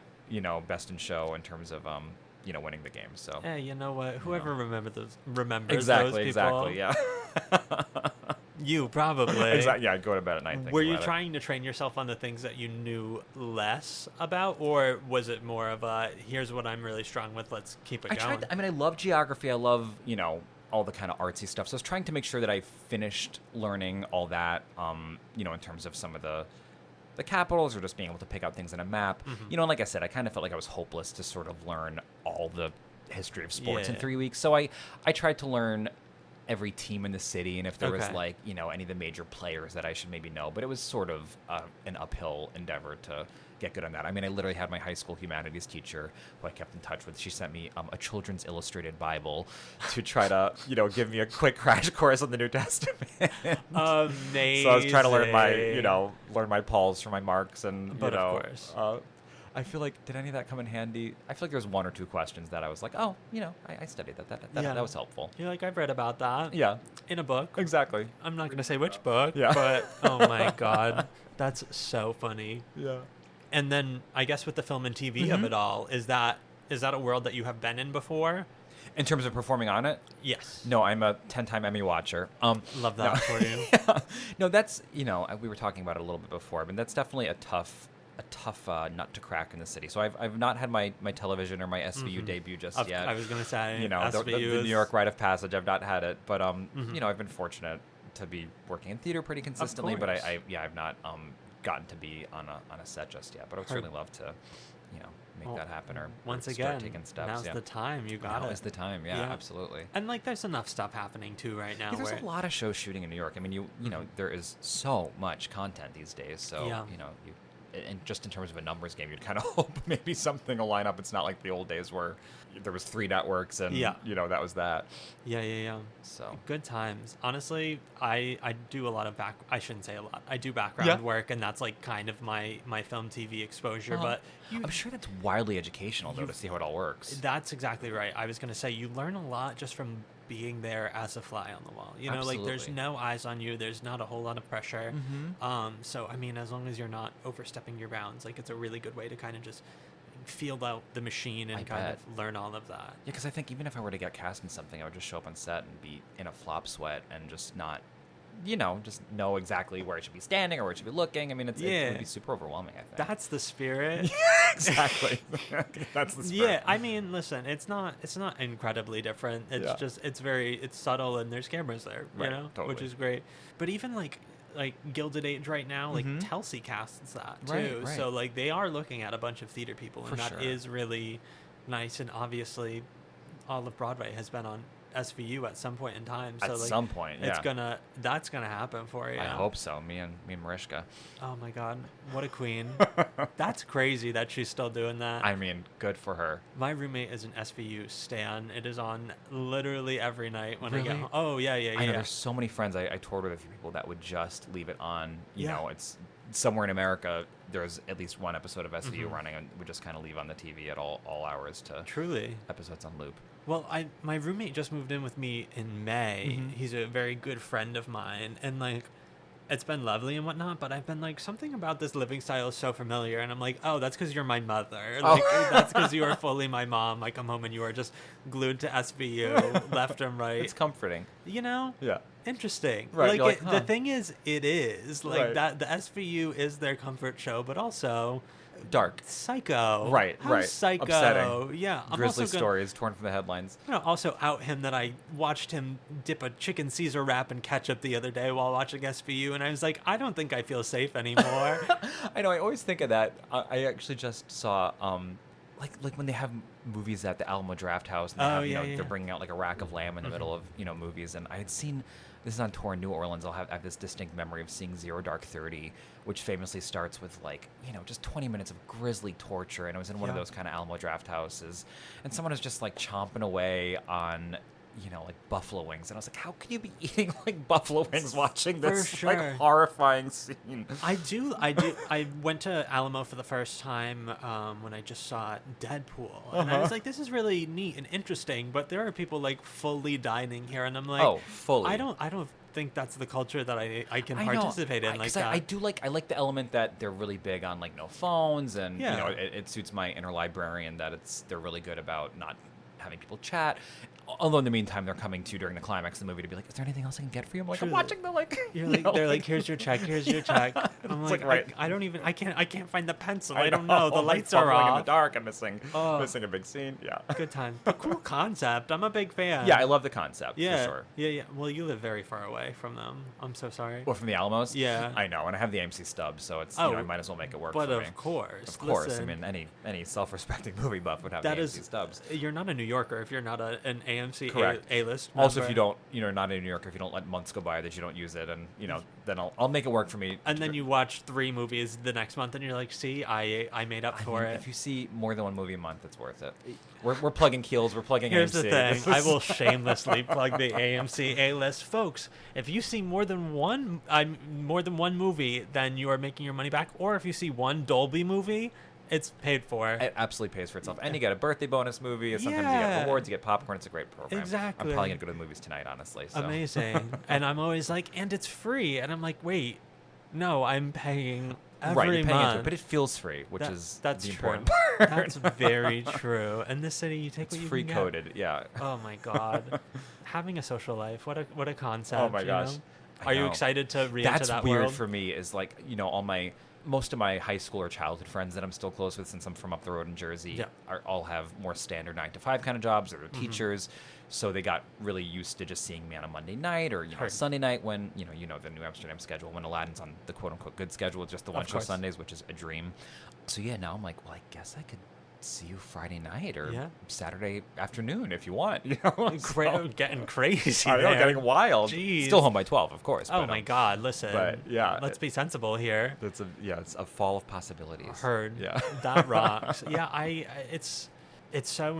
best in show in terms of winning the game. So. Hey, you know what? Whoever remembers those exactly, people. Yeah. You probably. Exactly. Yeah, I'd go to bed at night. Were you trying to train yourself on the things that you knew less about, or was it more of a, here's what I'm really strong with, let's keep it going? I love geography. I love, all the kind of artsy stuff. So I was trying to make sure that I finished learning all that, in terms of some of the capitals, or just being able to pick out things in a map. And like I said, I kind of felt like I was hopeless to sort of learn all the history of sports in 3 weeks. So I tried to learn every team in the city, and if there was any of the major players that I should maybe know. But it was sort of an uphill endeavor to get good on that. I literally had my high school humanities teacher, who I kept in touch with. She sent me a children's illustrated Bible to try to, give me a quick crash course on the New Testament. Amazing. So I was trying to learn my Pauls for my marks, and of course. I feel like, did any of that come in handy? I feel like there was one or two questions that I was like, I studied that. That was helpful. You're like, I've read about that. Yeah. In a book. Exactly. I'm not going to say which book, yeah. But oh my God, that's so funny. Yeah. And then I guess with the film and TV of it all, is that a world that you have been in before? In terms of performing on it? Yes. No, I'm a 10-time Emmy watcher. Love that for you. Yeah. No, that's, we were talking about it a little bit before. That's definitely a tough a tough nut to crack in the city. So I've not had my television or my SVU debut just yet. I was gonna say, you know, the New York rite of passage. I've not had it, but you know, I've been fortunate to be working in theater pretty consistently. But I've not gotten to be on a set just yet. But I would certainly love to, you know, make that happen, or once start again, taking steps. now's the time. You got it. Now's the time. Yeah, absolutely. And like, there's enough stuff happening too right now. Yeah, there's a lot of shows shooting in New York. I mean, you know, there is so much content these days. So you know, and just in terms of a numbers game, you'd kind of hope maybe something will line up. It's not like the old days where there was 3 networks and you know, that was that. Yeah. So good times. Honestly, I do a lot of I shouldn't say a lot. I do background work, and that's like kind of my film TV exposure. But I'm sure that's wildly educational though, to see how it all works. That's exactly right. I was gonna say, you learn a lot just from being there as a fly on the wall. You know, like, there's no eyes on you. There's not a whole lot of pressure. So I mean, as long as you're not overstepping your bounds, like, it's a really good way to kind of just feel out the machine and kind of learn all of that. Yeah, because I think even if I were to get cast in something, I would just show up on set and be in a flop sweat and just not, you know, just know exactly where I should be standing or where I should be looking. I mean, it would be super overwhelming, I think. That's the spirit. Exactly. That's the spirit. Yeah, I mean, listen, it's not incredibly different. It's just, it's subtle, and there's cameras there, you know, which is great. But even like Gilded Age right now, like, Telsey casts that too. Right. So like, they are looking at a bunch of theater people, and that is really nice. And obviously, all of Broadway has been on SVU at some point in time. So at like, some point, that's gonna happen for you. I hope so. Me and Mariska. Oh my God, what a queen! That's crazy that she's still doing that. I mean, good for her. My roommate is an SVU stan. It is on literally every night when I get Really? home. Oh yeah. I know there's so many friends. I toured with a few people that would just leave it on. You know, it's somewhere in America. There's at least one episode of SVU running, and we just kind of leave on the TV at all hours to episodes on loop. Well, my roommate just moved in with me in May. He's a very good friend of mine, and like, it's been lovely and whatnot, but I've been like, something about this living style is so familiar, and I'm like, oh, that's because you're my mother. Like, that's because you are fully my mom. I come home and you are just glued to SVU left and right. It's comforting. You know? Yeah. Interesting. Right. Like, the thing is, it is like that. The SVU is their comfort show, but also dark, psycho. Right. Psycho. Upsetting. Yeah. Grisly stories torn from the headlines. I'm gonna also out him that I watched him dip a chicken Caesar wrap in ketchup the other day while watching SVU, and I was like, I don't think I feel safe anymore. I know. I always think of that. I actually just saw like when they have movies at the Alamo Draft House, and they're bringing out like a rack of lamb in the middle of movies, and I had seen. This is on tour in New Orleans. I have this distinct memory of seeing Zero Dark 30, which famously starts with like, just 20 minutes of grisly torture. And it was in one of those kind of Alamo Draft houses. And someone was just like chomping away on, like buffalo wings. And I was like, how can you be eating like buffalo wings watching this like horrifying scene? I went to Alamo for the first time when I just saw Deadpool. And I was like, this is really neat and interesting. But there are people like fully dining here. And I'm like, oh, fully. I don't think that's the culture that I can participate in like that. I like the element that they're really big on like no phones, and it suits my inner librarian that they're really good about not having people chat. Although in the meantime, they're coming to during the climax of the movie to be like, "Is there anything else I can get for you?" I'm like, "I'm watching the like." They're like, "Here's your check. Here's your check." I'm like, right. I can't find the pencil. I don't know. The lights are off in the dark. I'm missing a big scene. Yeah. Good time. But cool concept. I'm a big fan. Yeah, I love the concept. Yeah. For sure. Yeah. Well, you live very far away from them. I'm so sorry. Or from the Alamos. Yeah. I know, and I have the AMC stub, so it's I might as well make it work. But for me. Of course. Listen, I mean, any self-respecting movie buff would have the AMC stubs. You're not a New Yorker if you're not an AMC Correct. A-list member. Also, if you don't, not in New York, if you don't let months go by that you don't use it, and then I'll make it work for me. And then you watch 3 movies the next month, and you're like, see, I made up for it. If you see more than one movie a month, it's worth it. We're plugging Keels, we're plugging Here's AMC. Here's the thing, I will shamelessly plug the AMC A-list, folks. If you see more than one movie, then you are making your money back. Or if you see one Dolby movie, it's paid for. It absolutely pays for itself. And you get a birthday bonus movie. And sometimes you get rewards, you get popcorn. It's a great program. Exactly. I'm probably going to go to the movies tonight, honestly. So. Amazing. And I'm always like, and it's free. And I'm like, wait, no, I'm paying every right, you're paying month. into it, but it feels free, which is that's the true. important part. That's very true. In this city, you take it's what you free can coded, get. yeah. Oh my God. Having a social life, what a concept. Oh my gosh. Are you excited to re-enter that That's weird world? for me is like, all my most of my high school or childhood friends that I'm still close with, since I'm from up the road in Jersey, all have more standard 9-to-5 kind of jobs, or they're teachers. So they got really used to just seeing me on a Monday night or Sunday night when you know the New Amsterdam schedule, when Aladdin's on the quote unquote good schedule, just the one show Sundays, which is a dream. So yeah, now I'm like, well, I guess I could see you Friday night or Saturday afternoon if you want. Getting crazy. I know, getting wild. Jeez. Still home by 12, of course. Oh my God! Listen, but let's be sensible here. It's a fall of possibilities. Heard. Yeah, that rocks. It's so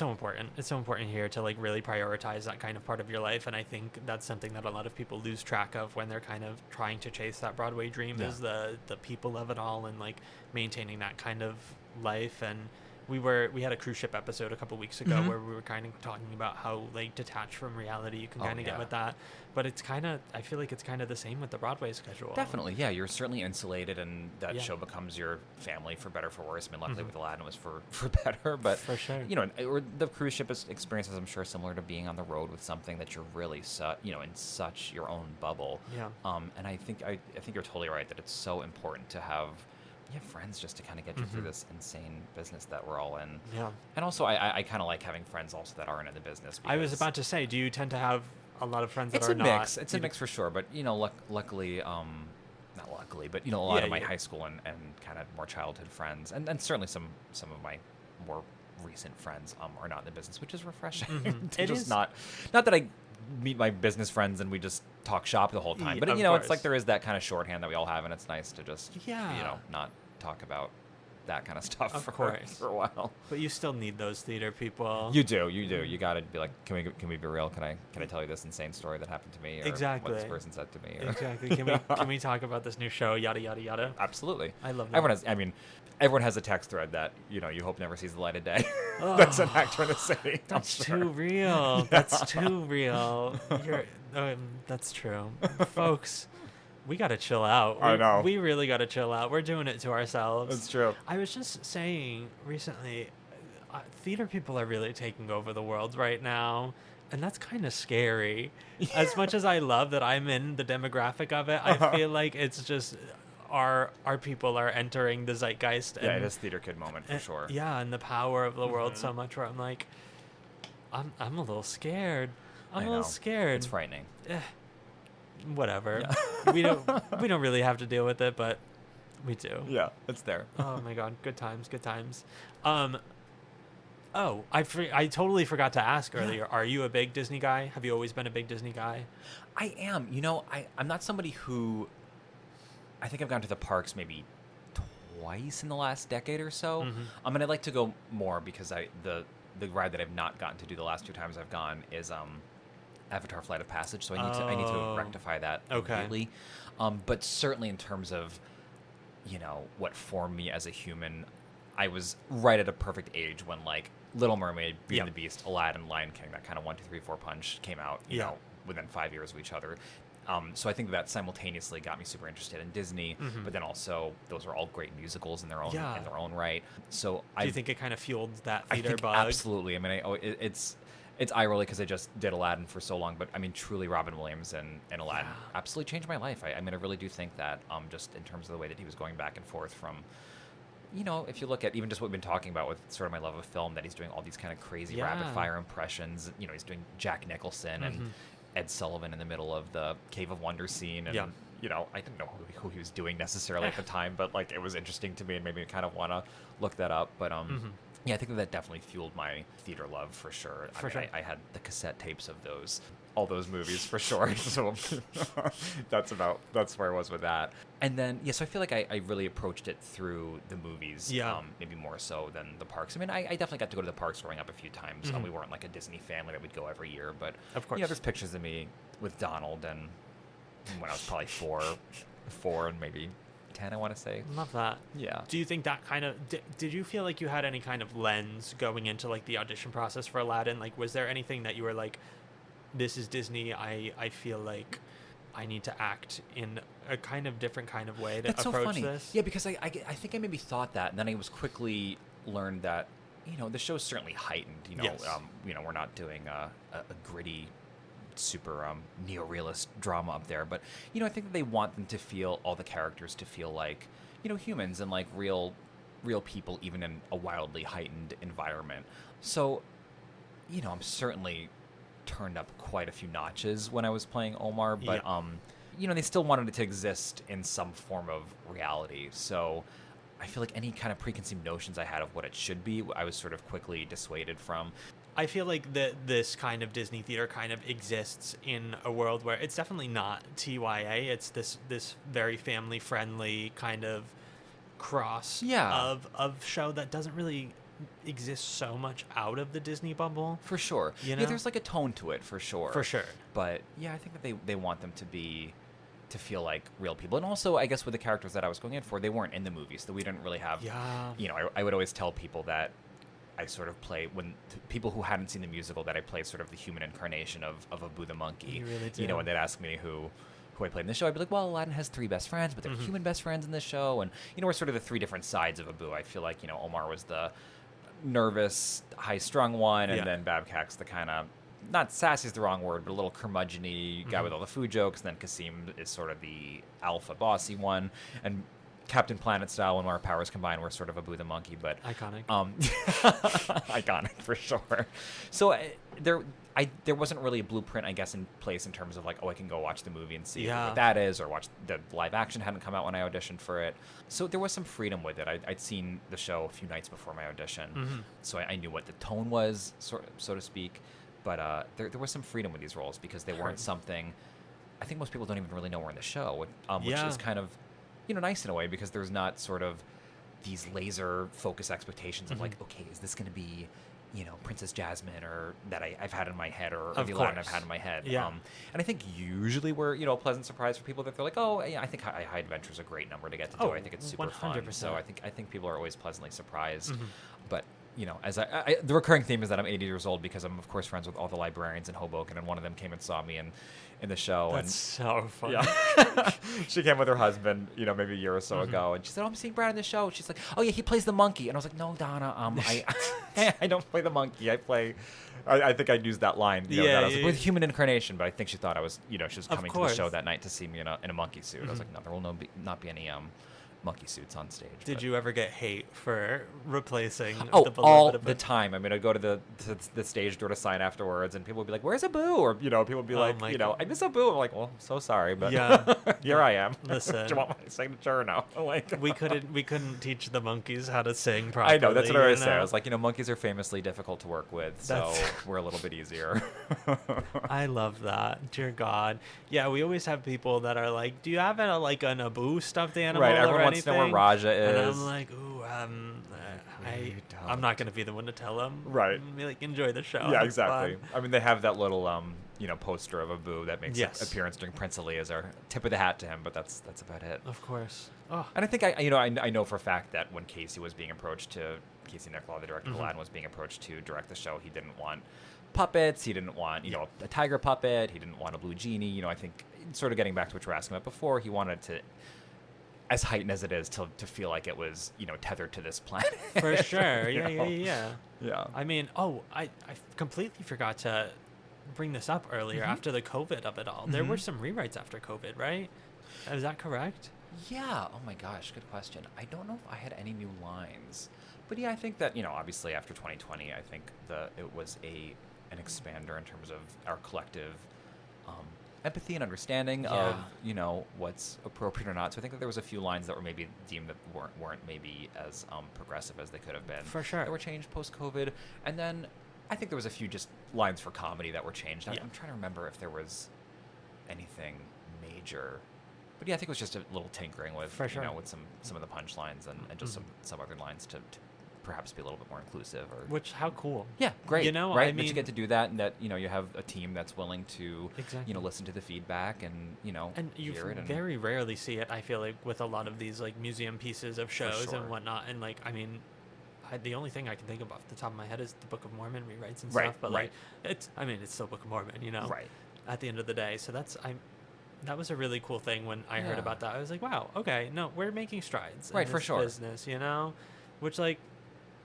important. It's so important here to like really prioritize that kind of part of your life, and I think that's something that a lot of people lose track of when they're kind of trying to chase that Broadway dream, is the people of it all and like maintaining that kind of life. And we had a cruise ship episode a couple weeks ago where we were kind of talking about how like detached from reality you can kind of get with that, but it's kind of, I feel like it's kind of the same with the Broadway schedule. Definitely, yeah, you're certainly insulated, and that show becomes your family for better or for worse. I mean, luckily with Aladdin it was for better, but for sure, or the cruise ship experience is, I'm sure, similar to being on the road with something that you're really in such your own bubble. And I think you're totally right that it's so important to have friends just to kind of get you through this insane business that we're all in. Yeah. And also, I kind of like having friends also that aren't in the business. I was about to say, do you tend to have a lot of friends that are not? It's a mix for sure. But, luckily, not luckily, but, a lot of my high school and kind of more childhood friends, and certainly some of my more recent friends are not in the business, which is refreshing. It is not that I meet my business friends and we just talk shop the whole time, but it's like there is that kind of shorthand that we all have, and it's nice to just not talk about that kind of stuff for a while. But you still need those theater people. You do. You got to be like, can we be real? Can I tell you this insane story that happened to me, or exactly what this person said to me? Or... Exactly. Can we talk about this new show? Yada yada yada. Absolutely. I love that. Everyone has a text thread that you hope never sees the light of day. That's an actor in the city. That's too real. That's too real. That's true, folks. We gotta chill out. I know. We really gotta chill out. We're doing it to ourselves. That's true. I was just saying recently, theater people are really taking over the world right now, and that's kind of scary. Yeah. As much as I love that I'm in the demographic of it, I feel like it's just our people are entering the zeitgeist. Yeah, it is theater kid moment for sure. Yeah, and the power of the world so much where I'm like, I'm a little scared. I'm a little scared. It's frightening. Whatever. Yeah. we don't really have to deal with it, but we do. Yeah, it's there. Oh my God, good times. I totally forgot to ask earlier. Are you a big Disney guy? Have you always been a big Disney guy? I am. I'm not somebody who, I think I've gone to the parks maybe twice in the last decade or so. And I'd like to go more, because the ride that I've not gotten to do the last 2 times I've gone is Avatar Flight of Passage, so I need to rectify that immediately. But certainly in terms of what formed me as a human, I was right at a perfect age when like Little Mermaid, Beauty and the Beast, Aladdin, Lion King, that kind of 1, 2, 3, 4 punch came out within 5 years of each other. So I think that simultaneously got me super interested in Disney, but then also those are all great musicals in their own right. So do you think it kind of fueled that theater bug? Absolutely. I mean, it's eye-rolly because I just did Aladdin for so long, but I mean, truly, Robin Williams and Aladdin absolutely changed my life. I really do think that just in terms of the way that he was going back and forth from, if you look at even just what we've been talking about with sort of my love of film, that he's doing all these kind of crazy rapid-fire impressions. He's doing Jack Nicholson and Ed Sullivan in the middle of the Cave of Wonder scene, and I didn't know who he was doing necessarily at the time, but like it was interesting to me and made me kind of want to look that up. But yeah, I think that definitely fueled my theater love for sure. I had the cassette tapes of all those movies for sure. So that's where I was with that. And then, so I feel like I really approached it through the movies, maybe more so than the parks. I mean, I definitely got to go to the parks growing up a few times. We weren't like a Disney family that would go every year, but of course, there's pictures of me with Donald and when I was probably four and maybe 10, I want to say. Love that. Yeah. Do you think that kind of did you feel like you had any kind of lens going into like the audition process for Aladdin? Like, was there anything that you were like, this is Disney, I feel like I need to act in a kind of different kind of way to That's approach so funny. this? Yeah, because I think I maybe thought that, and then I was quickly learned that the show's certainly heightened. Yes. We're not doing a gritty, super neorealist drama up there, but I think that they want them to feel, all the characters to feel like humans and like real people, even in a wildly heightened environment. So, I'm certainly turned up quite a few notches when I was playing Omar, but they still wanted it to exist in some form of reality. So I feel like any kind of preconceived notions I had of what it should be, I was sort of quickly dissuaded from. I feel like this kind of Disney theater kind of exists in a world where it's definitely not TYA. It's this very family friendly kind of cross of show that doesn't really exist so much out of the Disney bubble. For sure. Yeah, there's like a tone to it, for sure. For sure. But yeah, I think that they want them to feel like real people. And also, I guess with the characters that I was going in for, they weren't in the movies, so we didn't really have, I would always tell people that I sort of play, when people who hadn't seen the musical, that I play sort of the human incarnation of Abu the monkey. You really do. And they'd ask me who I played in the show, I'd be like, well, Aladdin has 3 best friends, but they're human best friends in this show. And, we're sort of the 3 different sides of Abu. I feel like, Omar was the nervous, high-strung one, and then Babcock's the kind of, not sassy is the wrong word, but a little curmudgeon-y guy with all the food jokes. And then Kasim is sort of the alpha bossy one. And Captain Planet style, when our powers combine, we're sort of Abu the monkey, but iconic. Iconic for sure. So there wasn't really a blueprint, I guess, in place in terms of like, I can go watch the movie and see what that is, or watch the live action hadn't come out when I auditioned for it. So there was some freedom with it. I'd seen the show a few nights before my audition, so I knew what the tone was, so to speak. But there was some freedom with these roles because they weren't something. I think most people don't even really know we're in the show, which is kind of nice in a way, because there's not sort of these laser focus expectations of like, okay, is this going to be, Princess Jasmine or that I've had in my head, or the Aladdin I've had in my head. And I think usually we're, a pleasant surprise for people that they're like, oh, yeah, I think High Adventure is a great number to get to do. I think it's super 100%. Fun. So I think people are always pleasantly surprised. But as the recurring theme is that I'm 80 years old because I'm of course friends with all the librarians in Hoboken, and one of them came and saw me in the show. That's so funny. Yeah. She came with her husband, maybe a year or so ago, and she said, "Oh, I'm seeing Brad in the show." She's like, "Oh yeah, he plays the monkey," and I was like, "No, Donna, I don't play the monkey. I play." I think I'd used that line, that I was like, with human incarnation, but I think she thought I was, she was coming to the show that night to see me in a monkey suit. I was like, no, there will not be any monkey suits on stage. Did you ever get hate for replacing all the time? I mean, I'd go to the stage door to sign afterwards, and people would be like, "Where's Abu?" Or people would be like, "I miss Abu." I'm like, "Well, I'm so sorry, but here I am." Listen, do you want my signature or no? we couldn't teach the monkeys how to sing properly. I know, that's what I was saying. I was like, monkeys are famously difficult to work with, so we're a little bit easier. I love that. Dear God, yeah, we always have people that are like, "Do you have an Abu stuffed animal?" Right, everyone wants to know where Raja is. And I'm like, ooh, I'm not going to be the one to tell them. Right. Be like, enjoy the show. Yeah, exactly. I mean, they have that little, poster of Abu that makes an appearance during Prince Ali as our tip of the hat to him, but that's about it. Of course. Oh. And I think I know for a fact that when Casey Nicholaw, the director of Aladdin, was being approached to direct the show, he didn't want puppets. He didn't want, a tiger puppet. He didn't want a blue genie. I think sort of getting back to what you were asking about before, he wanted to, as heightened as it is, to feel like it was, tethered to this planet. For sure. Yeah. I mean, I completely forgot to bring this up earlier after the COVID of it all. There were some rewrites after COVID, right? Is that correct? Yeah. Oh my gosh, good question. I don't know if I had any new lines. But yeah, I think that, obviously after 2020, I think it was an expander in terms of our collective empathy and understanding of what's appropriate or not. So I think that there was a few lines that were maybe deemed that weren't maybe as progressive as they could have been. For sure. That were changed post-COVID. And then I think there was a few just lines for comedy that were changed. I'm trying to remember if there was anything major. But yeah, I think it was just a little tinkering with with some of the punchlines and just some other lines to perhaps be a little bit more inclusive. Which, how cool. Yeah, great. Right? I mean, that you get to do that, and that you have a team that's willing to listen to the feedback and and you hear it. Very rarely see it, I feel like, with a lot of these like museum pieces of shows and whatnot. And like, I mean, the only thing I can think of off the top of my head is the Book of Mormon rewrites and stuff. But like, it's still Book of Mormon, Right. At the end of the day, so that was a really cool thing when I heard about that. I was like, wow, okay, no, we're making strides in this business, which like,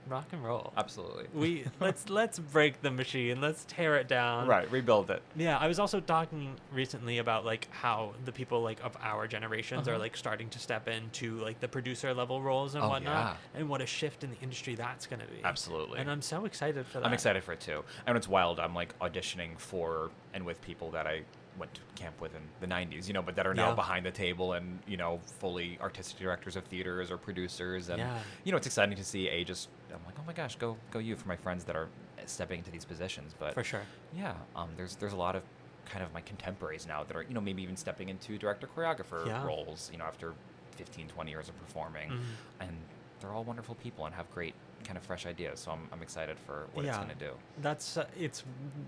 Rock and roll. Absolutely. Let's break the machine. Let's tear it down. Right, rebuild it. Yeah, I was also talking recently about like how the people like of our generations are like starting to step into like the producer level roles and whatnot, and what a shift in the industry that's going to be. Absolutely. And I'm so excited for that. I'm excited for it too. And it's wild. I'm like auditioning for and with people that I went to camp with in the 90s, you know, but that are now behind the table and, you know, fully artistic directors of theaters or producers. And, you know, it's exciting to see I'm like, oh my gosh, go you, for my friends that are stepping into these positions. But for sure. Yeah. There's a lot of kind of my contemporaries now that are, you know, maybe even stepping into director choreographer roles, you know, after 15, 20 years of performing. And they're all wonderful people and have great kind of fresh ideas, so I'm excited for what it's going to do. That's it's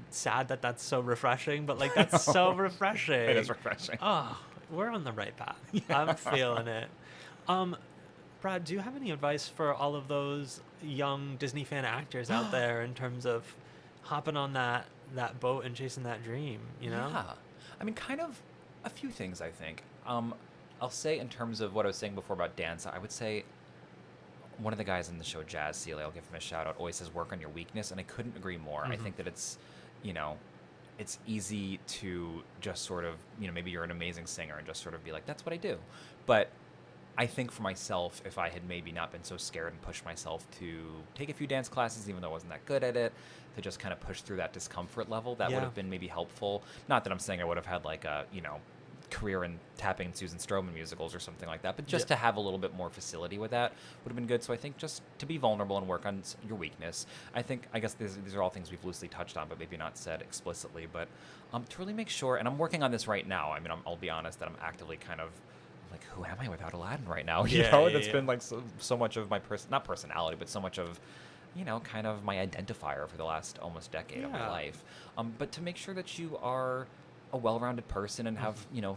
sad that that's so refreshing, but like that's so refreshing. It is refreshing. Oh, we're on the right path. I'm feeling it. Brad, do you have any advice for all of those young Disney fan actors out there in terms of hopping on that boat and chasing that dream, you know? Yeah. I mean, kind of a few things, I think. I'll say in terms of what I was saying before about dance, I would say one of the guys in the show, Jazz Seeley, I'll give him a shout out, always says work on your weakness, and I couldn't agree more. I think that it's, you know, it's easy to just sort of, you know, maybe you're an amazing singer and just sort of be like, that's what I do. But I think for myself, if I had maybe not been so scared and pushed myself to take a few dance classes, even though I wasn't that good at it, to just kind of push through that discomfort level, that would have been maybe helpful. Not that I'm saying I would have had like a, you know, career in tapping Susan Stroman musicals or something like that, but just to have a little bit more facility with that would have been good. So I think just to be vulnerable and work on your weakness. I guess these are all things we've loosely touched on, but maybe not said explicitly, but to really make sure, and I'm working on this right now. I mean, I'll be honest that I'm actively kind of like, who am I without Aladdin right now? You know, that's been like so much of my not personality, but so much of, you know, kind of my identifier for the last almost decade of my life. But to make sure that you are a well-rounded person and have, you know,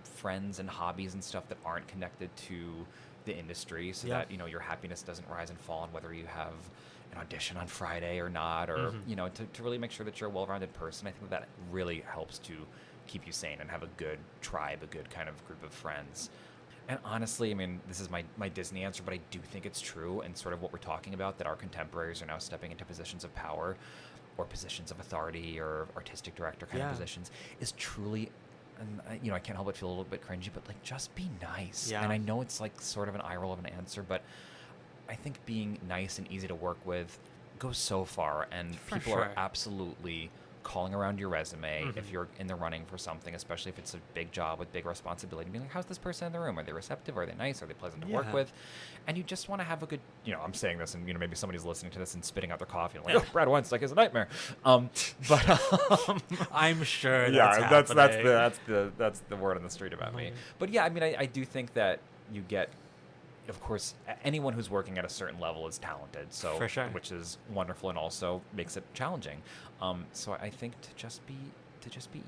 friends and hobbies and stuff that aren't connected to the industry, so that, you know, your happiness doesn't rise and fall on whether you have an audition on Friday or not, or, you know, to really make sure that you're a well-rounded person. I think that really helps to keep you sane and have a good tribe, a good kind of group of friends. And honestly, I mean, this is my Disney answer, but I do think it's true, and sort of what we're talking about, that our contemporaries are now stepping into positions of power or positions of authority or artistic director kind of positions, is truly, and you know, I can't help but feel a little bit cringy, but like, just be nice. And I know it's like sort of an eye roll of an answer, but I think being nice and easy to work with goes so far, and people are absolutely calling around your resume if you're in the running for something, especially if it's a big job with big responsibility, being like, how's this person in the room? Are they receptive? Are they nice? Are they pleasant to work with? And you just want to have a good, you know, I'm saying this and, you know, maybe somebody's listening to this and spitting out their coffee and like, oh, Brad Weinstock is a nightmare. But I'm sure that's that's the word on the street about me. But yeah, I mean, I do think that you get, of course, anyone who's working at a certain level is talented, so for sure, which is wonderful and also makes it challenging. So I think to just be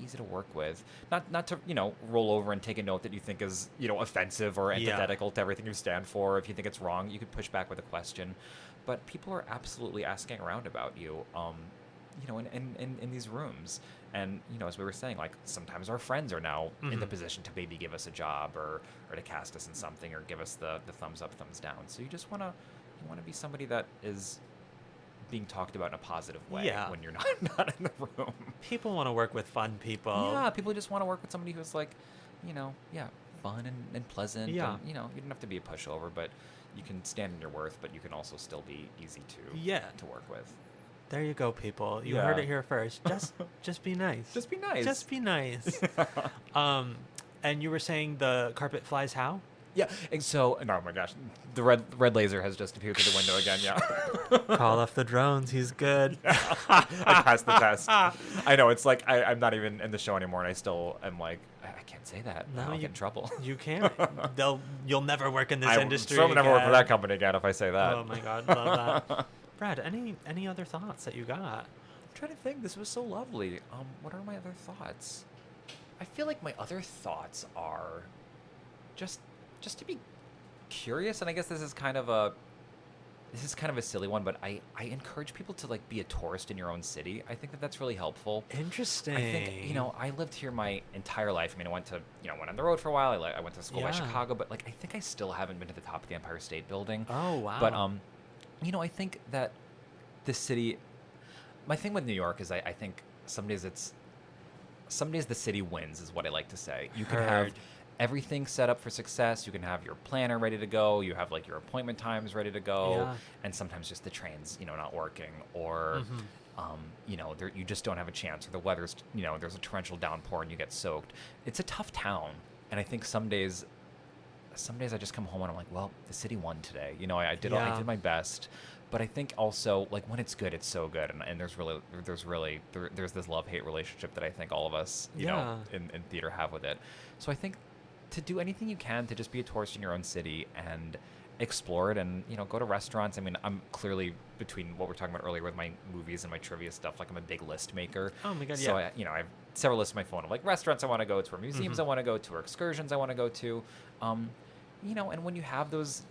easy to work with, not to, you know, roll over and take a note that you think is, you know, offensive or antithetical to everything you stand for. If you think it's wrong, you could push back with a question. But people are absolutely asking around about you, you know, in these rooms. And, you know, as we were saying, like, sometimes our friends are now in the position to maybe give us a job or to cast us in something or give us the thumbs up, thumbs down. So you just want to be somebody that is being talked about in a positive way when you're not in the room. People want to work with fun people. Yeah, people just want to work with somebody who's like, you know, fun and pleasant. Yeah. And, you know, you don't have to be a pushover, but you can stand in your worth, but you can also still be easy to work with. There you go, people. You heard it here first. Just be nice. Just be nice. Just be nice. And you were saying the carpet flies how? Yeah. And so, oh my gosh, the red laser has just appeared through the window again. Yeah. Call off the drones. He's good. I passed the test. I know, it's like I'm not even in the show anymore, and I still am like, I can't say that. No, I'll get in trouble. You can't. You'll never work in this industry. I'll never work for that company again if I say that. Oh my God, love that. Brad, any other thoughts that you got? I'm trying to think. This was so lovely. What are my other thoughts? I feel like my other thoughts are just to be curious, and I guess this is kind of a silly one, but I encourage people to like be a tourist in your own city. I think that's really helpful. Interesting. I think, you know, I lived here my entire life. I mean, I went on the road for a while. I went to school by Chicago, but like I think I still haven't been to the top of the Empire State Building. Oh wow. But I think that the city. My thing with New York is I think some days the city wins, is what I like to say. You can have Heard. everything set up for success. You can have your planner ready to go. You have like your appointment times ready to go. Yeah. And sometimes just the train's, not working, or, you just don't have a chance, or the weather's, there's a torrential downpour and you get soaked. It's a tough town. And I think some days I just come home and I'm like, well, the city won today. I did my best. But I think also, like, when it's good, it's so good, and there's this love-hate relationship that I think all of us, in theater have with it. So I think to do anything you can to just be a tourist in your own city and explore it, and go to restaurants. I mean, I'm clearly, between what we're talking about earlier with my movies and my trivia stuff, like I'm a big list maker. Oh my God, so yeah. I have several lists on my phone of like restaurants I want to go to, or museums I want to go to, or excursions I want to go to. And when you have those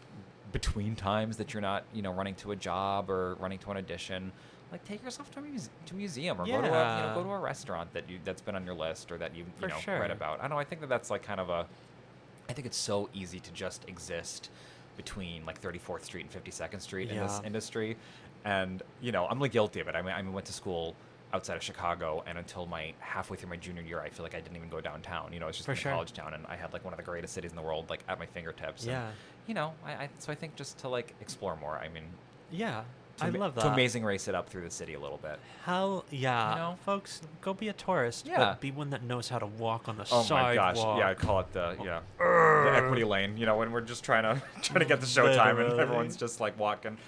between times that you're not, running to a job or running to an audition, like take yourself to a museum, or go to a restaurant that's been on your list, or that you read about. I don't know. I think that's like kind of I think it's so easy to just exist between like 34th Street and 52nd Street in this industry, and I'm like guilty of it. I mean, went to school outside of Chicago, and until halfway through my junior year, I feel like I didn't even go downtown. It's just a college town, and I had like one of the greatest cities in the world like at my fingertips. Yeah. And, so I think just to like explore more. I mean, yeah, I love that. To amazing race it up through the city a little bit. Hell yeah, folks, go be a tourist. Yeah. But be one that knows how to walk on the Oh sidewalk. my gosh, yeah, I call it the equity lane. When we're just trying to get the showtime, and Literally. everyone's just like walking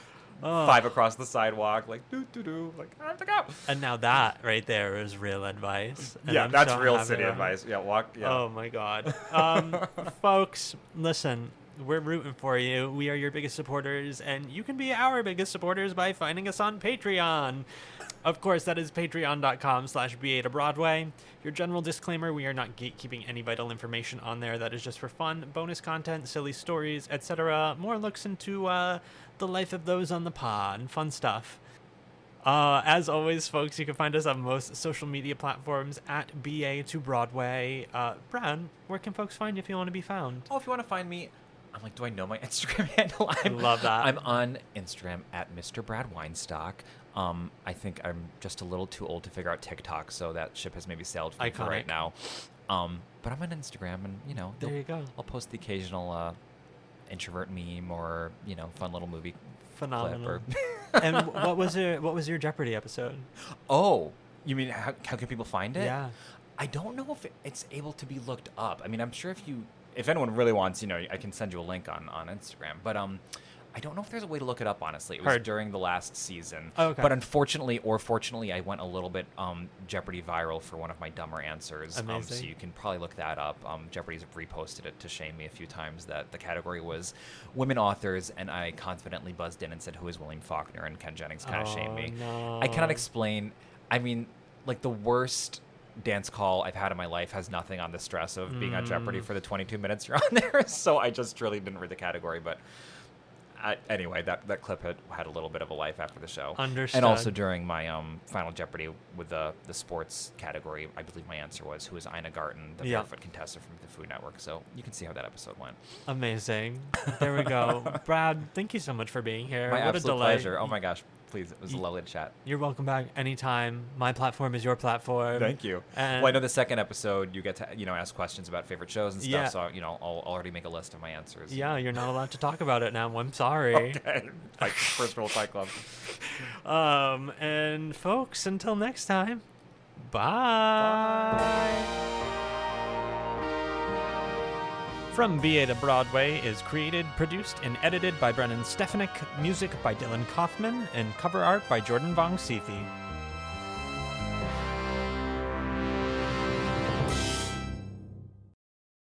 5 across the sidewalk, like do, like I have to go. And now that right there is real advice. And Yeah, I'm that's so real happy city about it. advice. Yeah, walk. Yeah. Oh my God. Folks, listen, we're rooting for you. We are your biggest supporters, and you can be our biggest supporters by finding us on Patreon. Of course, that is patreon.com/BA to Broadway. Your general disclaimer, we are not gatekeeping any vital information on there. That is just for fun, bonus content, silly stories, etc. More looks into the life of those on the pod. Fun stuff. As always, folks, you can find us on most social media platforms at BA to Broadway. Brad, where can folks find you if you want to be found? Oh, if you want to find me, I'm like, do I know my Instagram handle? I love that. I'm on Instagram at Mr. Brad Weinstock. I think I'm just a little too old to figure out TikTok, so that ship has maybe sailed for me for right now. But I'm on Instagram, and there you go. I'll post the occasional introvert meme, or fun little movie Phenomenal. clip. And what was your Jeopardy episode? Oh, you mean how can people find it? Yeah. I don't know if it's able to be looked up. I mean, I'm sure if anyone really wants, I can send you a link on Instagram. But I don't know if there's a way to look it up, honestly. It was during the last season. Oh, okay. But unfortunately or fortunately, I went a little bit Jeopardy viral for one of my dumber answers. Amazing. So you can probably look that up. Jeopardy's reposted it to shame me a few times that the category was women authors, and I confidently buzzed in and said, who is William Faulkner? And Ken Jennings kind of shamed me. No. I cannot explain. I mean, like the worst dance call I've had in my life has nothing on the stress of being on Jeopardy for the 22 minutes you're on there. So I just really didn't read the category, but anyway, that clip had a little bit of a life after the show. Understood. And also during my final Jeopardy with the sports category, I believe my answer was, who is Ina Garten, the barefoot contestant from the Food Network. So you can see how that episode went. Amazing. There we go. Brad, thank you so much for being here. My what absolute a delight. pleasure. Oh my gosh. Please, it was a lovely chat. You're welcome back anytime. My platform is your platform. Thank you. And well, I know the second episode you get to ask questions about favorite shows and stuff. Yeah. So I'll already make a list of my answers. Yeah, you're not allowed to talk about it now. I'm sorry. Okay. Like first rule Fight Club. And folks, until next time, bye. From BA to Broadway is created, produced, and edited by Brennan Stefanik, music by Dylan Kaufman, and cover art by Jordan Vongsithi.